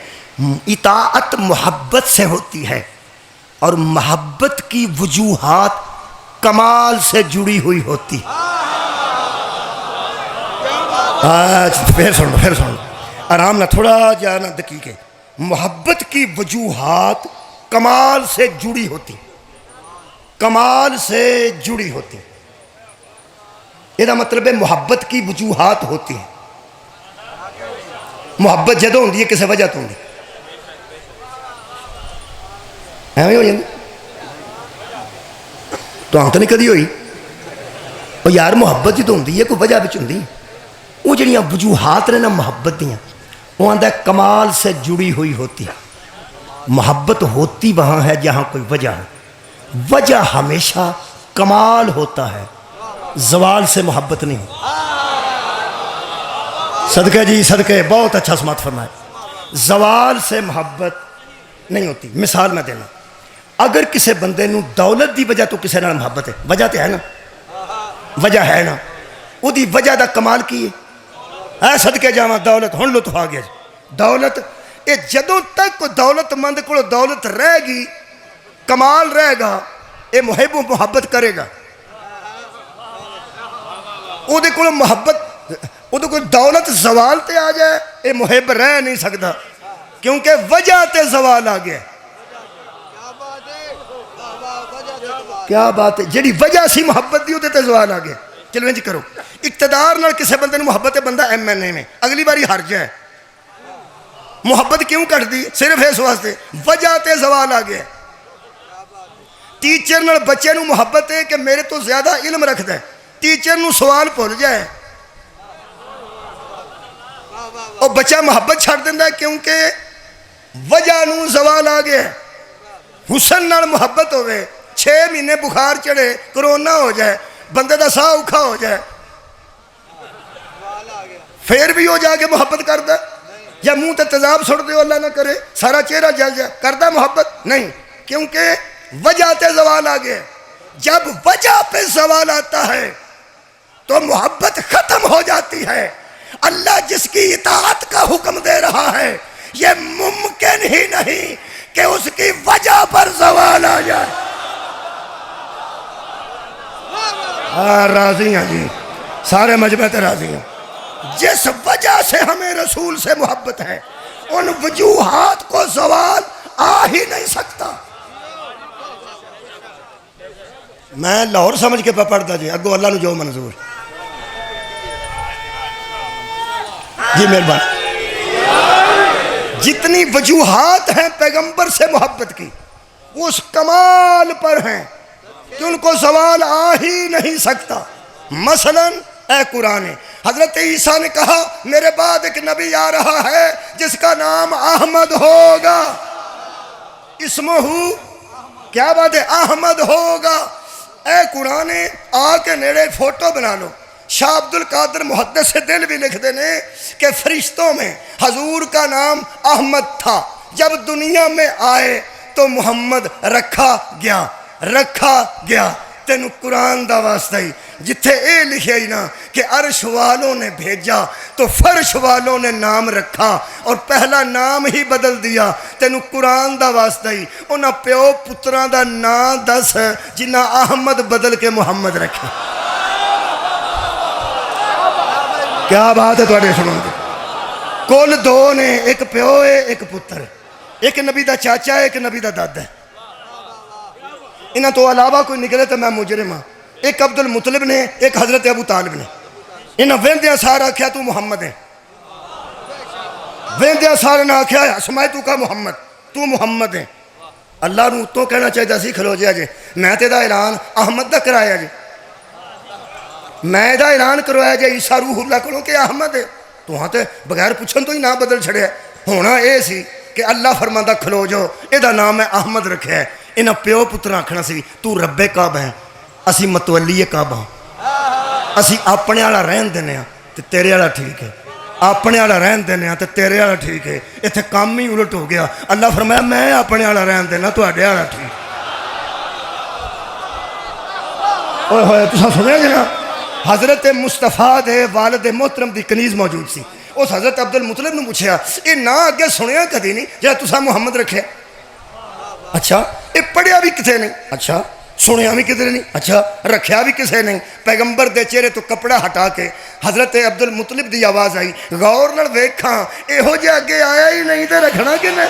اطاعت محبت سے ہوتی ہے اور محبت کی وجوہات کمال سے جڑی ہوئی ہوتی۔ پھر سن آرام نہ تھوڑا جانا دقیق ہے، محبت کی وجوہات کمال سے جڑی ہوتی، کمال سے جڑی ہوتی، یہ مطلب ہے محبت کی وجوہات ہوتی ہیں۔ محبت جدوں ہوندی ہے کسی وجہ تو ہوندی، ایویں ہو جاندی تو ہم تو نہیں کدی ہوئی، اور یار محبت جدوں ہوندی ہے کوئی وجہ وچ ہوندی، وہ جڑیاں وجوہات نے نا محبت دیاں، وہ آندہ ہے کمال سے جڑی ہوئی ہوتی ہے۔ محبت ہوتی وہاں ہے جہاں کوئی وجہ ہے، وجہ ہمیشہ کمال ہوتا ہے، زوال سے محبت نہیں ہوتی۔ صدقہ جی صدقہ، بہت اچھا سماعت فرمائے، زوال سے محبت نہیں ہوتی۔ مثال میں دینا، اگر کسی بندے نو دولت دی وجہ تو کسی نال محبت ہے، وجہ تو ہے نا، وجہ ہے نا، وہ دی وجہ دا کمال کی ہے، صدقہ جاواں دولت، ہن لطف آ گیا جی، دولت یہ جدوں تک کوئی دولت مند کو دولت رہ گی، کمال رہے گا، یہ محب و محبت کرے گا، وہ دے کو محبت، وہ دے کو دولت زوال تے آ جائے، یہ محب رہ نہیں سکتا، کیونکہ وجہ تے زوال آ گیا۔ کیا بات ہے، جڑی وجہ سی محبت دی تے زوال آ گیا۔ چلو انج کرو، اقتدار نال کسے بندے نے محبت ہے، بندہ ایم این اے میں اگلی باری ہار جائے، محبت کیوں کٹ دی؟ صرف اس واسطے وجہ تے زوال آ گیا۔ ٹیچر نال بچے نو محبت ہے کہ میرے تو زیادہ علم رکھتا ہے، ٹیچر نو سوال بھول جائے، اور بچہ محبت چھڑ دیندہ ہے کیونکہ وجہ نو زوال آ گیا۔ حسن نال محبت ہوئے، 6 مہینے بخار چڑھے، کرونا ہو جائے، بندے دا ساہ اوکھا ہو جائے، پھر بھی ہو جا کے محبت کردہ، یا منہ تے تیزاب سڑ دے اللہ نہ کرے، سارا چہرہ جل جائے، کردہ محبت نہیں، کیونکہ وجہ تے زوال آ گیا۔ جب وجہ پہ زوال آتا ہے تو محبت ختم ہو جاتی ہے۔ اللہ جس کی اطاعت کا حکم دے رہا ہے، یہ ممکن ہی نہیں کہ اس کی وجہ پر زوال آ جائے۔ راضی ہیں جی، سارے مجمع تے راضی ہیں۔ جس وجہ سے ہمیں رسول سے محبت ہے، ان وجوہات کو زوال آ ہی نہیں سکتا۔ میں لاہور سمجھ کے پڑھتا جی، اگو اللہ نو جو منظور۔ جی مہربان، جتنی وجوہات ہیں پیغمبر سے محبت کی، وہ اس کمال پر ہیں کہ ان کو زوال آ ہی نہیں سکتا۔ مثلا اے قرآن، حضرت عیسیٰ نے کہا میرے بعد ایک نبی آ رہا ہے جس کا نام احمد ہوگا، اسمہ کیا بات ہے، احمد ہوگا۔ اے قرآن آ کے نیڑے فوٹو بنا لو۔ شاہ عبد القادر محدث دل بھی لکھ دینے کہ فرشتوں میں حضور کا نام احمد تھا، جب دنیا میں آئے تو محمد رکھا گیا۔ تینو قرآن دا واسطہ ہی جتھے اے لکھے ہی نا کہ عرش والوں نے بھیجا تو فرش والوں نے نام رکھا اور پہلا نام ہی بدل دیا، تینو قرآن دا واسطہ ہی انہاں پیو پتران دا نام دس جنہ احمد بدل کے محمد رکھے۔ کیا بات ہے تواڈے سنو گے؟ کل 2 نے، ایک پیو ہے ایک پتر ہے، ایک نبی دا چاچا ہے ایک نبی دا دادا ہے، انہاں تو علاوہ کوئی نکلے تو میں مجرم ہاں۔ ایک عبد المطلب نے، ایک حضرت ابو طالب نے، انہاں ویندیاں سارا کیا تو محمد ہے، ویندیا سارے نے آخیا سمائے تو کا محمد، تو محمد ہے۔ اللہ نو اتوں کہنا چاہیے سی کھلو جیا جی میں تے دا اعلان احمد دا کرایا جی، میں دا اعلان کروایا جی عیسیٰ روح اللہ کروں کہ احمد ہے، تو ہاں تے بغیر پوچھن تو ہی نام بدل چھڑیا۔ ہونا اے سی کہ اللہ فرماندا کھلو جو اے دا نام ہے احمد رکھیا ہے، انہاں پیو پتر آکھنا سی تو رب کعبہ ہے، اسی متولی کعبہ ہاں، اسی اپنے والا رہن دینے ہاں تے تیرے والا ٹھیک ہے، اپنے والا رہن دینے ہاں تے تیرے والا ٹھیک ہے۔ اتنے کام ہی الٹ ہو گیا، اللہ فرمایا میں اپنے والا رہن دینا تواڈے والا ٹھیک۔ اوئے ہوئے تساں سنیا جی نا، حضرت مصطفیٰ دے والد محترم دی کنیز موجود سی، اس حضرت عبد المطلب نے پوچھا یہ نا اگے سنیا کدی نہیں جہاں تساں محمد رکھے؟ اچھا یہ پڑھیا بھی کسے نہیں؟ اچھا سنیا بھی کدھر نہیں؟ اچھا رکھیا بھی کسے نہیں؟ پیغمبر دے چہرے تو کپڑا ہٹا کے حضرت عبد المطلب دی آواز آئی غور نال ویکھاں یہو جہا اگے آیا ہی نہیں تے رکھنا کنے؟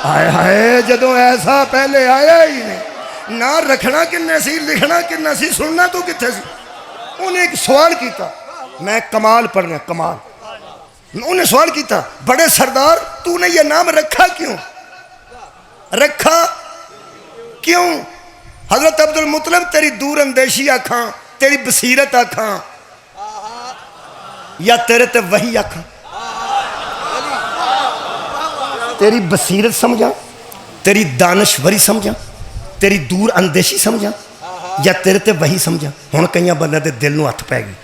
ہائے ہائے جدوں ایسا پہلے آیا ہی نہیں، نہ رکھنا کنے سی، لکھنا کنے سی، سننا تو کتھے سی؟ انہیں ایک سوال کیتا، میں کمال پڑھنا کمال، انہیں سوال کیتا بڑے سردار تو نے یہ نام رکھا کیوں؟ رکھا کیوں؟ حضرت عبد المطلب تیری دور اندیشی آکھاں، تیری بصیرت آکھاں یا تیرے تے وحی آکھاں؟ تیری بصیرت سمجھا، تیری دانشوری سمجھا، تیری دور اندیشی سمجھا یا تیرے تے وحی سمجھا؟ ہن کئیاں بندے دے دل نو ہتھ پے گئی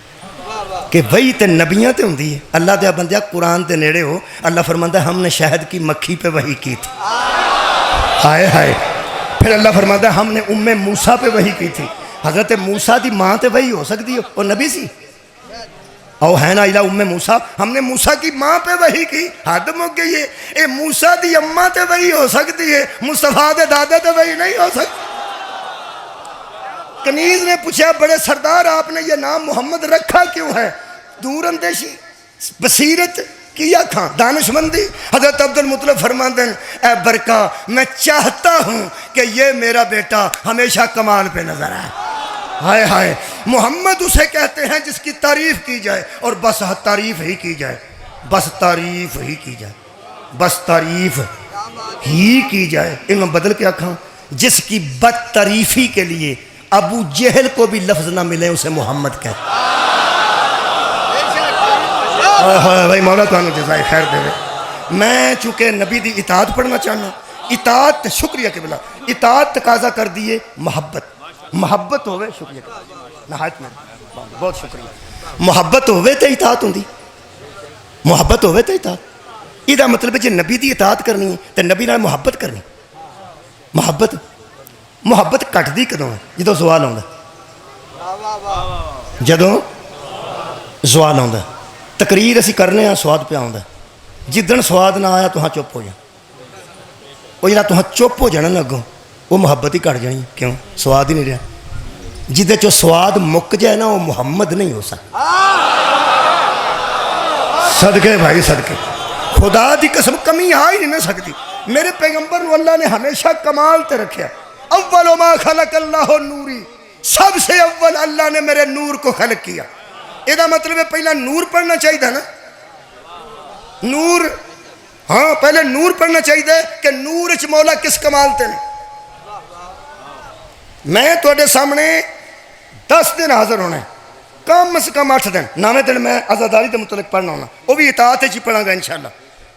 کہ وہی تے نبیاں تے ہوندی ہے۔ اللہ دے بندیا قرآن دے نیڑے ہو، اللہ فرماندا ہے ہم نے شہد کی مکھی پہ وحی کی تھی، ہائے ہائے۔ پھر اللہ فرماندا ہے ہم نے موسیٰ پہ وحی کی تھی، حضرت موسیٰ دی ماں تے وحی ہو سکتی ہے، وہ نبی سی او ہے نا الہ موسیٰ، ہم نے موسیٰ کی ماں پہ وحی کی، حد مک گئی ہے۔ اے موسیٰ دی اماں تے وحی ہو سکتی ہے، مصطفیٰ دے دادے تے وحی نہیں ہو سکتی۔ کنیز نے پوچھا بڑے سردار آپ نے یہ نام محمد رکھا کیوں ہے؟ دور اندیشی، بصیرت کی آنکھاں، دانشمندی۔ حضرت عبد المطلب فرماتے ہیں اے برکا میں چاہتا ہوں کہ یہ میرا بیٹا ہمیشہ کمال پہ نظر آئے۔ ہائے ہائے، محمد اسے کہتے ہیں جس کی تعریف کی جائے اور بس تعریف ہی کی جائے، بس تعریف ہی کی جائے، بس تعریف ہی کی جائے۔ ان میں بدل کے آنکھاں جس کی بد تعریفی کے لیے ابو جہل کو بھی لفظ نہ ملے اسے محمد کہتے ہیں۔ بھائی مولا تو انہوں جزائے خیر دے رہے۔ میں چونکہ نبی دی اطاعت پڑھنا چاہنا، اطاعت شکریہ کے بلا، اطاعت تقاضا کر دیئے محبت، محبت ہوئے شکریہ نہایت میں بہت شکریہ، محبت ہوئے تے اطاعت ہوندی، محبت ہوئے تے اطاعت۔ یہ دا مطلب ہے جی نبی دی اطاعت کرنی ہے تے نبی نال محبت کرنی۔ محبت کٹ دی کدوں ہے؟ جدوں زوال آندا، جدوں زوال آندا۔ تقریر اسی کرنے ہاں سواد پہ آندا، جدن سواد نہ آیا تو ہاں چپ ہو جا، وہ جہاں تو ہاں چپ ہو جانا نا اگوں وہ محبت ہی کٹ جانی۔ کیوں؟ سواد ہی نہیں رہا۔ جدے چو سواد مک جائے نا وہ محمد نہیں ہو سکتا۔ صدقے بھائی صدقے، خدا دی قسم کمی آ ہی نہیں نہ سکتی۔ میرے پیغمبر نو اللہ نے ہمیشہ کمال تے رکھیا۔ اول ما خلق اللہ نوری، سب سے اول اللہ نے میرے نور کو خلق کیا۔ یہ مطلب ہے پہلا نور پڑھنا چاہیے نا، نور، ہاں پہلے نور پڑھنا چاہیے کہ نور اچ مولا کس کمال تے نے۔ میں توڑے سامنے 10 دن حاضر ہونا ہے، کم از کم 8 دن، 9 دن میں عزاداری دے متعلق پڑھنا ہونا، وہ بھی اطاعت ہی پڑھا گا انشاءاللہ،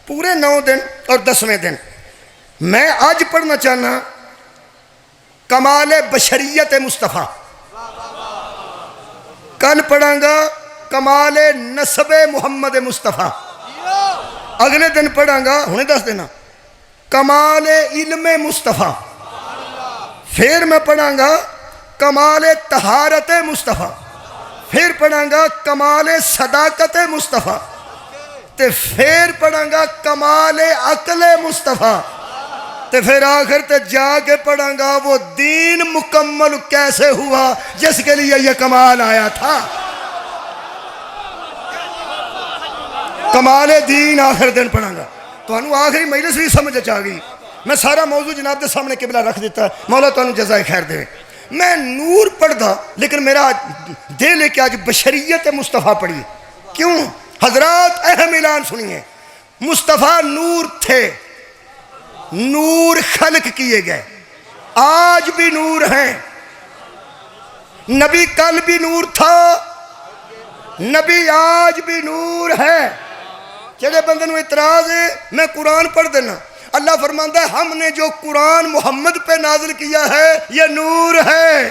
پورے 9 دن اور 10ویں دن میں آج پڑھنا چاہنا کمال بشریت مصطفیٰ، کل پڑھاں گا کمال نسب محمد مصطفیٰ، اگلے دن پڑھاں گا ہونے 10 دینا کمال علم مصطفیٰ، پھر میں پڑھاں گا کمال طہارت مصطفیٰ، پھر پڑھاں گا کمال صداقت مصطفیٰ، تے پھر پڑھاں گا کمال عقل مصطفیٰ، تے پھر آخر تے جا کے پڑھاں گا وہ دین مکمل کیسے ہوا جس کے لیے یہ کمال آیا تھا۔ کمال دین آخر دن پڑھاں گا۔ تو انہوں آخری مجلس بھی سمجھ چاہ گئی، میں سارا موضوع جناب دے سامنے قبلہ رکھ دیتا، مولا تو انہوں جزائے خیر دے۔ میں نور پڑھ دا لیکن میرا دل ہے کہ آج بشریت مصطفیٰ پڑھی۔ کیوں؟ حضرات اہم اعلان سنیے، مصطفیٰ نور تھے، نور خلق کیے گئے، آج بھی نور ہیں۔ نبی کل بھی نور تھا، نبی آج بھی نور ہے۔ چلے بندے نو اعتراض ہے، میں قرآن پڑھ دینا۔ اللہ فرماتا ہے ہم نے جو قرآن محمد پہ نازل کیا ہے یہ نور ہے۔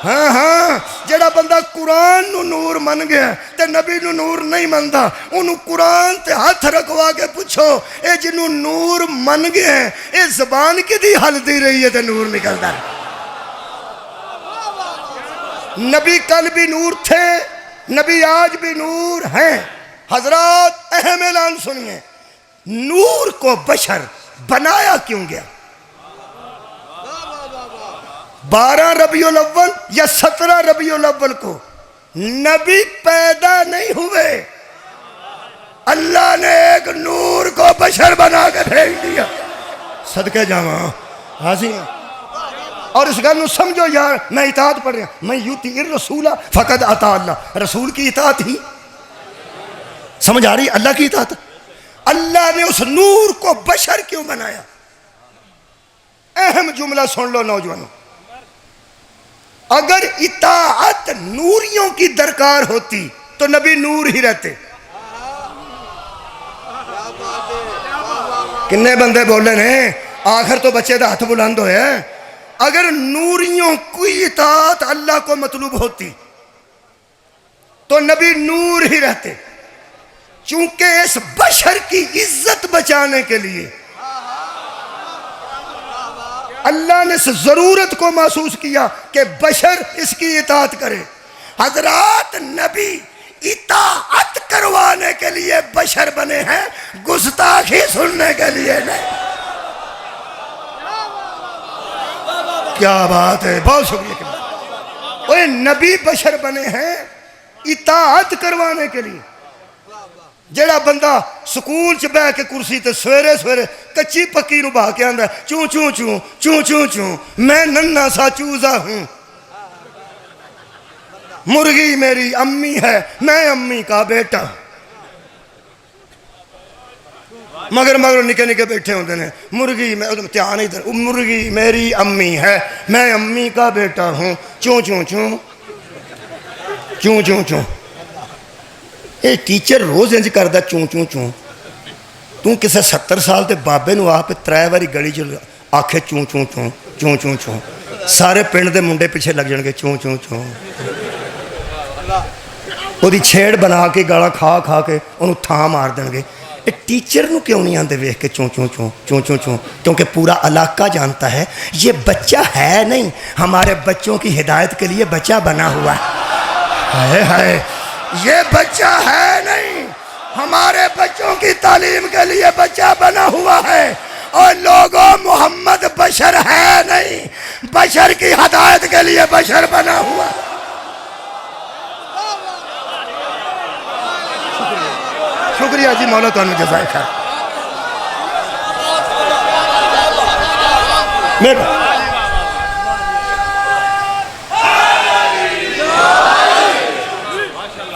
ہاں ہاں، جڑا بندہ قرآن نو نور من گیا تے نبی نو نور نہیں مندا، انہوں قرآن تے ہاتھ رکھوا کے پوچھو اے جنہوں نور من گیا ہے اے زبان کی دی حل دی رہی ہے تے نور نکلتا ہے۔ نبی کل بھی نور تھے، نبی آج بھی نور ہیں۔ حضرات اہم اعلان سنیے، نور کو بشر بنایا کیوں گیا؟ 12 ربیع الاول یا 17 ربیع الاول کو نبی پیدا نہیں ہوئے، اللہ نے ایک نور کو بشر بنا کے بھیج دیا۔ صدقے جاواں حاضر اور اس گل نو سمجھو یار، میں اطاعت پڑھ رہا ہوں، میں یوتی الرسول فقد اطاع اللہ، رسول کی اطاعت ہی سمجھ آ رہی، اللہ کی اطاعت۔ اللہ نے اس نور کو بشر کیوں بنایا؟ اہم جملہ سن لو نوجوانوں، اگر اطاعت نوریوں کی درکار ہوتی تو نبی نور ہی رہتے۔ کنے بندے بولے نے آخر تو بچے دا ہاتھ بلند ہوئے ہیں۔ اگر نوریوں کی اطاعت اللہ کو مطلوب ہوتی تو نبی نور ہی رہتے، چونکہ اس بشر کی عزت بچانے کے لیے اللہ نے اس ضرورت کو محسوس کیا کہ بشر اس کی اطاعت کرے۔ حضرات نبی اطاعت کروانے کے لیے بشر بنے ہیں، گستاخی سننے کے لیے نہیں۔ کیا بات ہے، بہت شکریہ۔ اوہ نبی بشر بنے ہیں اطاعت کروانے کے لیے۔ جڑا بندہ سکول چ بہ کے کرسی تے سویرے سویرے کچی پکی نو بہا کے آندا ہے چوں چوں چوں چوں چوں چوں، میں ننھا سا چوزا ہوں، مرغی میری امی ہے، میں امی کا بیٹا، مگر نکے نکے بیٹھے ہوندے نے، مرغی میں دھیان ادھر، مرغی میری امی ہے، میں امی کا بیٹا ہوں، چوں چوں چوں چوں چوں چوں۔ اے ٹیچر روز انج کردا چوں چوں چوں، تو کسے 70 سال تے بابے نو آپ 3 واری گلی چ آکھے چوں چوں چوں چوں چوں چوں، سارے پنڈ دے منڈے پیچھے لگ جان گے چوں چوں چوں، وہ دی چھیڑ بنا کے گالا کھا کھا کے انہوں تھا مار دیں گے۔ اے ٹیچر نو کیوں نہیں آندے ویکھ کے چوں چوں چوں چوں چوں چوں؟ کیونکہ پورا علاقہ جانتا ہے یہ بچہ ہے نہیں، ہمارے بچوں کی ہدایت کے لیے بچہ بنا ہوا ہے۔ ہائے ہائے، یہ بچہ ہے نہیں، ہمارے بچوں کی تعلیم کے لیے بچہ بنا ہوا ہے۔ اور لوگوں، محمد بشر ہے نہیں، بشر کی ہدایت کے لیے بشر بنا ہوا ہے۔ شکریہ جی، مولا تعالیٰ جزائے خیر۔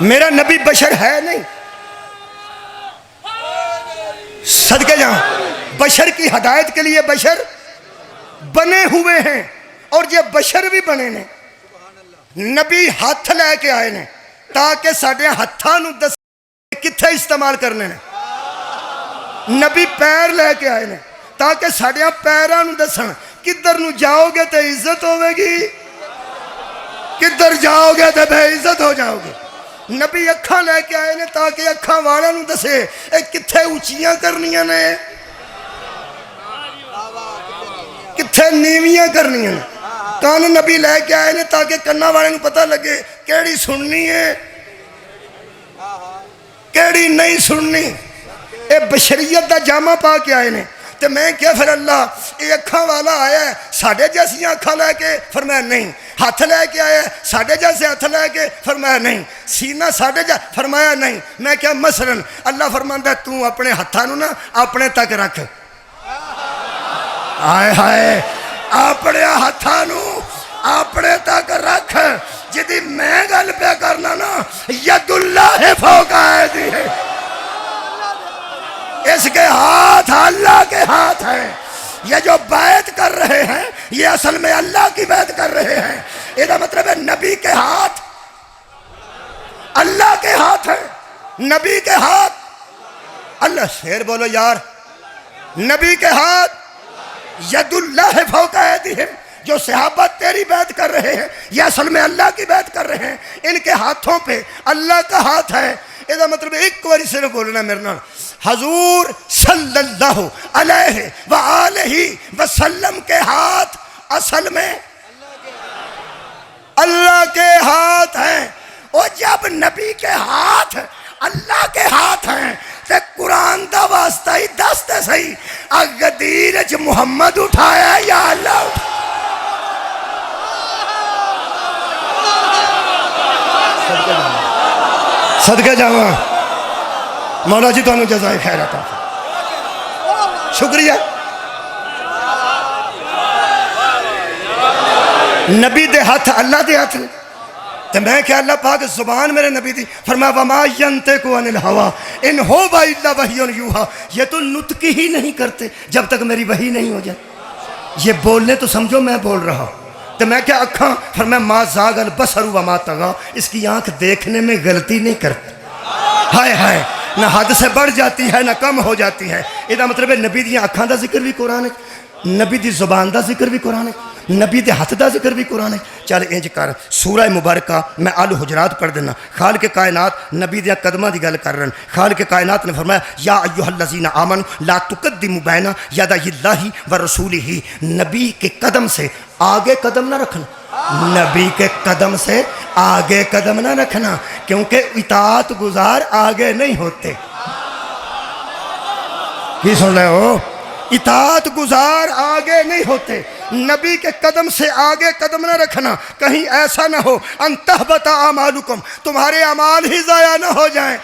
میرا نبی بشر ہے نہیں، صدقے جاؤں، بشر کی ہدایت کے لیے بشر بنے ہوئے ہیں، اور یہ بشر بھی بنے نے۔ نبی ہاتھ لے کے آئے نے تاکہ ساڑھے ہتھاں نو دس کتھے استعمال کرنے نے۔ نبی پیر لے کے آئے نے تاکہ ساڑھے پیراں نو دسن کدھر نو جاؤ گے تے عزت ہوئے گی، کدھر جاؤ گے تے بے عزت ہو جاؤ گے۔ نبی اکھاں لے کے آئے نے تاکہ اکھاں والا نو دسے اے کتھے اونچیاں کرنیاں نے، کتھے نیویاں کرنیاں نے۔ کان نبی لے کے آئے نے تاکہ کنا والے نو پتہ لگے کیڑی سننی ہے کیڑی نہیں سننی۔ اے بشریت دا جامع پا کے آئے نے، تے میں کیا پھر اللہ اے اکھاں والا آیا ہے ساڑھے جیسیاں اکھاں لے کے، فرمایا نہیں۔ ہاتھ لے کے آیا ہے ساڑھے جیسے ہاتھ لے کے، فرمایا نہیں۔ سینہ ساڑھے جیسے، فرمایا نہیں۔ میں کیا مثلاً اللہ فرماندا ہے تو اپنے ہاتھاں نو نا اپنے تک رکھ، آئے ہائے، اپنے ہاتھاں نو اپنے تک رکھ، جدی میں گل پہ کرنا نا ید اللہ فوق ہاتھ اللہ کے ہاتھ ہیں. یہ جو بیعت کر رہے ہیں یہ اصل میں اللہ کی بیعت کر رہے ہیں. یہ مطلب ہے نبی کے ہاتھ اللہ کے ہاتھ ہیں. نبی کے ہاتھ اللہ. شیر بولو یار. نبی کے ہاتھ ید اللہ فوق ایدیہم. جو صحابہ تیری بیعت کر رہے ہیں یہ اصل میں اللہ کی بیعت کر رہے ہیں. ان کے ہاتھوں پہ اللہ کا ہاتھ ہے. یہ مطلب ایک باری صرف بولنا میرے نال. حضور صلی اللہ علیہ وآلہ وسلم کے ہاتھ اصل میں اللہ کے ہاتھ ہیں. اور جب نبی کے ہاتھ اللہ کے ہاتھ ہیں تے قرآن دا واسطہ ہی دستے سہی اگدیر چ محمد اٹھایا یا اللہ اٹھایا. صدقے جاواں. مولا جی تانوں جزائے خیر عطا فرمائے. شکریہ. نبی دے ہاتھ اللہ دے ہاتھ نے. تو میں کہ اللہ پاک زبان میرے نبی دی فرمایا وما ینطق عن الہوا ان ہوا الا وحی یوحی. یہ تو نطق ہی نہیں کرتے جب تک میری وحی نہیں ہو جائے. یہ بولنے تو سمجھو میں بول رہا ہوں. تو میں کیا اکھاں فرمایا ما زاغ البصر وما طغی. اس کی آنکھ دیکھنے میں غلطی نہیں کرتی. ہائے ہائے نہ حد سے بڑھ جاتی ہے نہ کم ہو جاتی ہے. یہ مطلب ہے نبی دی اکھاں دا ذکر بھی قرآن ہے, نبی دی زبان دا ذکر بھی قرآن ہے, نبی دے ہاتھ دا ذکر بھی قرآن ہے. چل انج کر سورہ مبارکہ میں آل حجرات پڑھ دینا. خالق کائنات نبی دیا قدمہ دی گل کر رہے ہیں. خالق کائنات نے فرمایا یا ایھا الذین آمنوا لا تقدموا بین یدی اللہ ورسولہ. نبی کے قدم سے آگے قدم نہ رکھنا. نبی کے قدم سے آگے قدم نہ رکھنا کیونکہ اطاعت گزار آگے نہیں ہوتے. کی سن رہے ہو؟ اطاعت گزار آگے نہیں ہوتے. نبی کے قدم سے آگے قدم نہ رکھنا کہیں ایسا نہ ہو ان تحبط اعمالکم تمہارے اعمال ہی ضائع نہ ہو جائیں.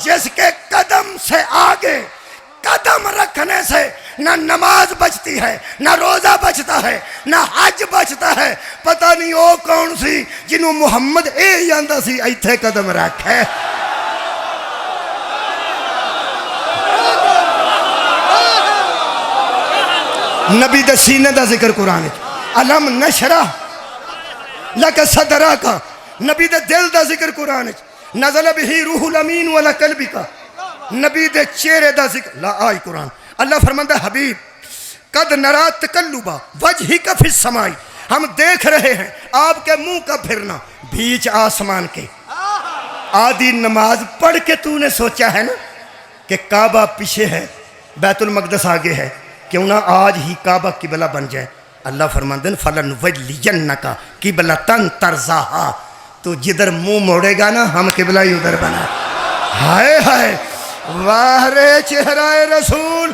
جس کے قدم سے آگے قدم رکھنے سے نہ نماز بچتی ہے نہ روزہ بچتا ہے نہ حج بچتا ہے. پتہ نہیں وہ کون سی جنہوں محمد اے جاندا سی ایتھے قدم رکھے. نبی دے سینے دا ذکر قرآن علم نشرح لک صدرک. نبی دے دل دا ذکر قرآن نزل بہ روح الامین ولا قلبک. نبی دے چہرے دا ذکر لا آئی قرآن. اللہ فرماتا ہے حبیب قد نرا تقلب وجہک فی السماء. ہم دیکھ رہے ہیں آپ کے منہ کا پھرنا بیچ آسمان کے. آدھی نماز پڑھ کے تو نے سوچا ہے نا کہ کعبہ پیچھے ہے بیت المقدس آگے ہے, کیوں نہ آج ہی کعبہ قبلہ بن جائے. اللہ فرماتے ہیں فَلَنُوَلِّيَنَّكَ قِبْلَةً تَرْضَاهَا. تو جدھر منہ موڑے گا نا ہم قبلہ ہی ادھر بنا. ہائے ہائے واہ رے چہرہ رسول,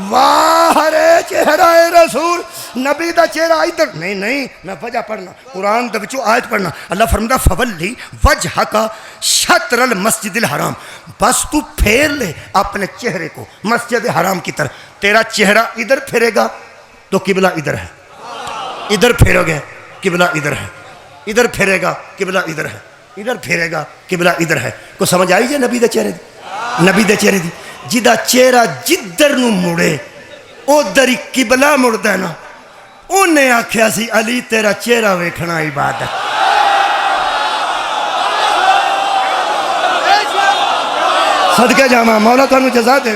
واہ رے چہرہ رسول. نبی دا چہرہ ادھر نہیں میں وجہ پڑھنا قرآن دا بچو آیت پڑھنا. اللہ فرماتا فَوَلِّ وَجْهَكَ شطر المسجد الحرام. بس تو پھیر لے اپنے چہرے کو مسجد حرام کی طرف. تیرا چہرہ ادھر پھیرے گا تو قبلہ ادھر ہے, ادھر پھیرو گے قبلہ ادھر ہے, ادھر پھیرے گا قبلہ ادھر ہے, ادھر پھیرے گا قبلہ ادھر ہے. کو سمجھ آئی جے نبی دے چہرے دی؟ نبی دے چہرے دی جدا چہرہ جدھر نو مڑے ادھر ہی قبلہ مڑدا ہے نا. انہیں آکھیا سی علی تیرا چہرہ ویکھنا عبادت. صدقے جاواں مولا تانوں جزا دے.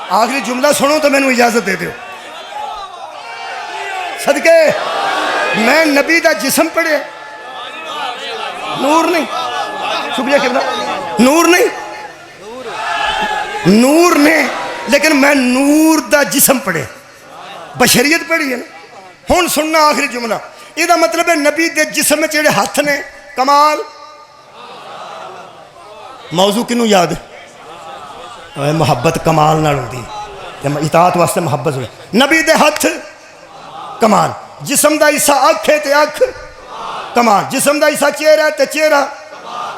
آخری جملہ سنو تو میں نے اجازت دے دیو. صدقے میں نبی دا جسم پڑھے نور نہیں. شکریہ قبلہ نور نہیں, نور نے لیکن میں نور دا جسم پڑھے بشریت پڑھی ہے نا. ہون سننا آخری جملہ. یہ دا مطلب ہے نبی دے جسم میں چڑے ہاتھ نے کمال. موضوع کنوں یاد ہے؟ محبت کمال نہ ہوندی, اطاعت واسطے محبت ہوئے. نبی دے ہاتھ کمال, جسم دا حصہ اکھ ہے تے اکھ کمال, جسم دا حصہ چہرہ تے چہرہ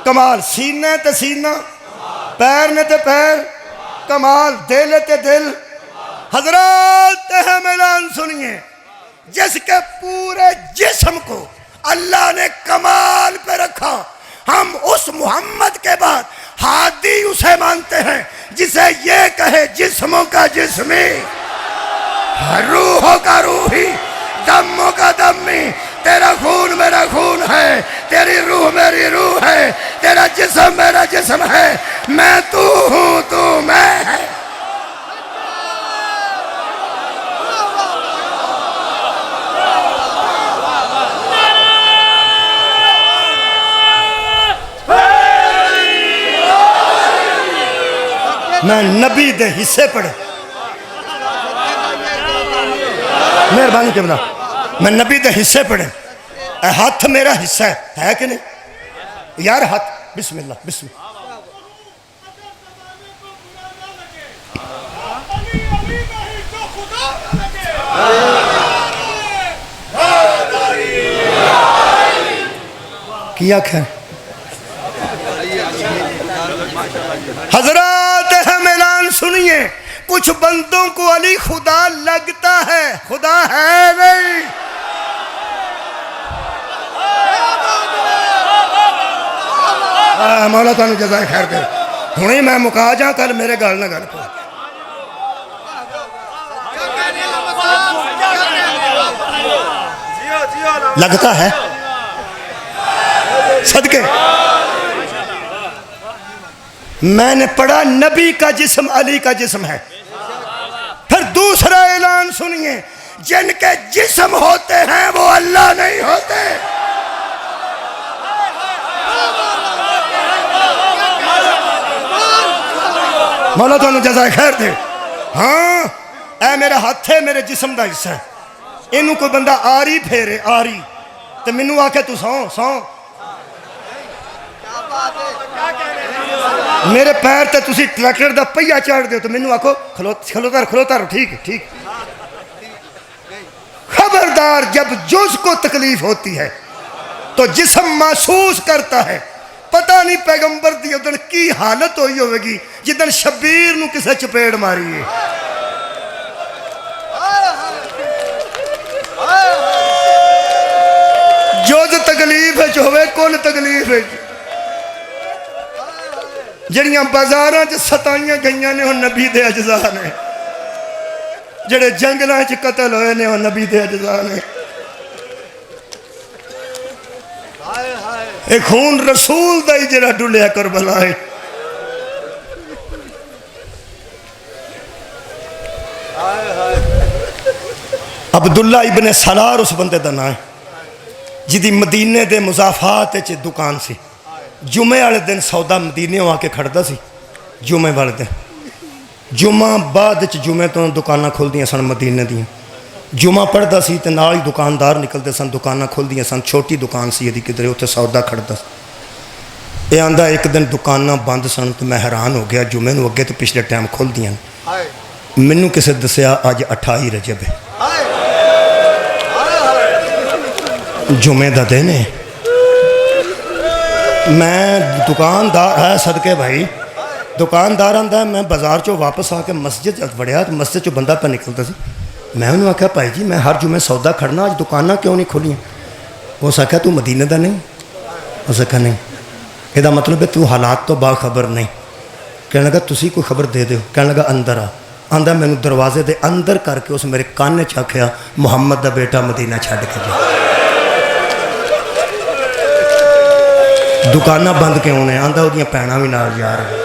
کمال, سینے تے سینہ, پیر نے تے پیر کمال, دل تے دل. حضرات اعلان سنیے, جس کے پورے جسم کو اللہ نے کمال پہ رکھا, ہم اس محمد کے بعد ہادی اسے مانتے ہیں جسے یہ کہے جسموں کا جسمی، روحوں کا روحی، دموں کا دمی، تیرا خون میرا خون ہے، تیری روح میری روح ہے، تیرا جسم میرا جسم ہے، میں تو ہوں تو میں ہے۔ میں نبی دے حصے پڑھے، مہربانی کے بنا، میں نبی دے حصے پڑھے، اے ہاتھ میرا حصہ ہے کہ نہیں یار؟ ہاتھ بسم اللہ بسم اللہ۔ کیا خیر حضرات ہم اعلان سنیے، کچھ بندوں کو علی خدا لگتا ہے، خدا ہے نہیں۔ مولا تانوں جزائے خیر دے، ہنے میں مکا جا، کل میرے گل نہ گل پا۔ لگتا ہے صدقے میں نے پڑھا نبی کا جسم علی کا جسم ہے۔ پھر دوسرا اعلان سنیے، جن کے جسم ہوتے ہیں وہ اللہ نہیں ہوتے۔ مولا تو انہوں جزائے خیر دے۔ ہاں اے میرا ہاتھ ہے میرے جسم دا حصہ ہے، انہوں کوئی بندہ آری پھیرے آری تو منو آکے تو سون سون میرے پیر تے تسی ٹریکٹر دا پہیا چڑھ دے تو منو آکو کھلوتا رہو، ٹھیک ہے ٹھیک۔ خبردار جب جز کو تکلیف ہوتی ہے تو جسم محسوس کرتا ہے۔ پتہ نہیں پیغمبر دی ادھر کی حالت ہوئی ہوئے گی جدھر شبیر نو کسے چپیڑ ماری ہے۔ جز تکلیف ہے ہوئے کل تکلیف ہے جڑیاں بازاراں چ ستائیاں گئیاں نے وہ نبی دے اجزاء نے، جڑے جنگلاں چ قتل ہوئے نے وہ نبی دے اجزاء نے۔ ایک خون رسول دا ہی جڑا ڈلیا کربلا ہے۔ عبداللہ ابن سلار اس بندے دا نام ہے جدی مدینے دے مضافات چ دکان سی، جمعے والے دن سودا مدینے آ کے کھڑتا سی، جمعے والے دن جمعہ بعد جمعے تو دکاناں کھل دیاں سن مدینے دیاں، جمعہ پڑھتا سی تے نال ہی دکاندار نکلتے سن، دکاناں کھل دیاں سن، چھوٹی دکان سی یدی کدھر اتنے سودا کھڑتا سی۔ یہ آندا ایک دن دکاناں بند سن تو میں حیران ہو گیا، جمعے نو اگے تو پچھلے ٹائم کھل دیاں، مینوں کسے دسیا اج 28 رجب ہے، جمعے دا دن ہے۔ میں دکاندار ہے صدقے بھائی، دکاندار آندا ہے میں بازار چو واپس آ کے مسجد وڑیا تو مسجد چو بندہ پہ نکلتا سی، میں انہوں آکھا بھائی جی میں ہر جمعے سودا کھڑنا، آج دکاناں کیوں نہیں کھولیاں؟ اس آکھا تو مدینے دا نہیں؟ اس آکھا نہیں۔ یہ مطلب ہے تو حالات تو باخبر نہیں۔ کہنے لگا تسی کوئی خبر دے دیو؟ کہنے لگا اندر آ۔ آندا میں نے دروازے دے اندر کر کے اس میرے کانے چاکھیا محمد دا بیٹا مدینہ چھڑ کے جا۔ دکانہ بند کیوں نے؟ آندا وہ دیاں پینا بھی نال جا رہے۔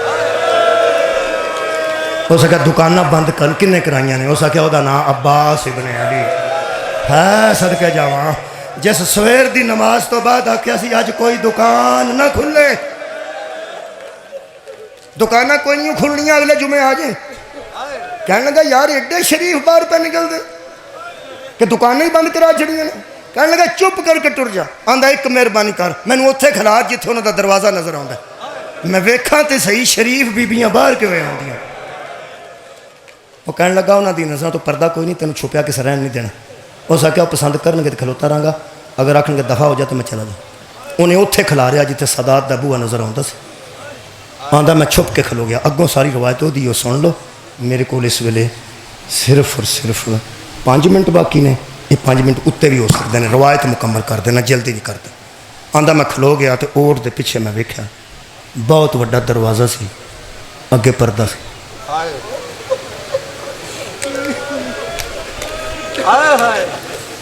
اس کہا دکانہ بند کر کنے کرائیاں نے؟ اس کہا وہ دا نام عباس ابن علی ہے صدقے جاواں، جس سویر دی نماز تو بعد آکھیا سی آج کوئی دکان نہ کھلے، دکانہ کوئی نہیں کھلنیاں اگلے جمعے آ جائیں۔ کہنے لگا یار ایڈے شریف باہر پہ نکل دے کہ دکانیں ہی بند کرا چھڑیاں نے۔ کہنے لگا چپ کر کے ٹر جا۔ آندا ایک مہربانی کر، میں نے اتھے کھلا جتھے انہوں دا دروازہ نظر آندا ہے، میں ویکھاں تے صحیح شریف بیبیاں باہر کیوں آندیاں۔ وہ کہنے لگا انہوں دی نظر تو پردہ کوئی نہیں، تینوں چھپیا کے رہن نہیں دینا۔ اس آکھیا وہ پسند کرن گے تو کھلوتا رہاں گا، اگر آکھن گے دفعہ ہو جائے تو میں چلا جاؤں۔ انہیں اتھے کھلا رہا جتھے سادات دا بوہا نظر آندا سی۔ آندا میں چھپ کے کھلو گیا، اگوں ساری روایت ہو دی ہو سن لو، میرے کو اس ویلے صرف اور صرف 5 منٹ باقی نے، یہ 5 منٹ اتنے بھی ہو سکتے ہیں، روایت مکمل کر دینا، جلدی نہیں کرتا۔ آندا میں کھلو گیا تو اوٹ دے پیچھے میں ویکھیا بہت وڈا دروازہ سی، اگے پردہ سی،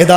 ਇਹਦਾ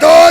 2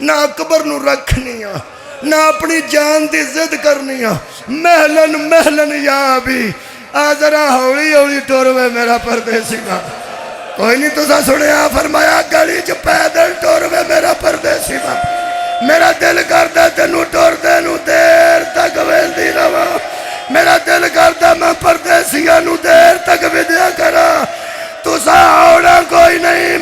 نہ اکبر نو رکھنی نہ اپنی جان دی ضد کرنی محلن محلن یا بھی ذرا ہولی ہولی ٹور میں میرا پردیسی ماں کوئی نہیں تسا سنیا فرمایا گلی چ پیدل ٹور میں میرا پردیسی ماں میرا دل کرتا تینوں ٹور دے نو دیر تک ویندی رہواں میرا دل کرتا میں پردیسیاں نو دیر تک ودیا کرا تسا آنا کوئی نہیں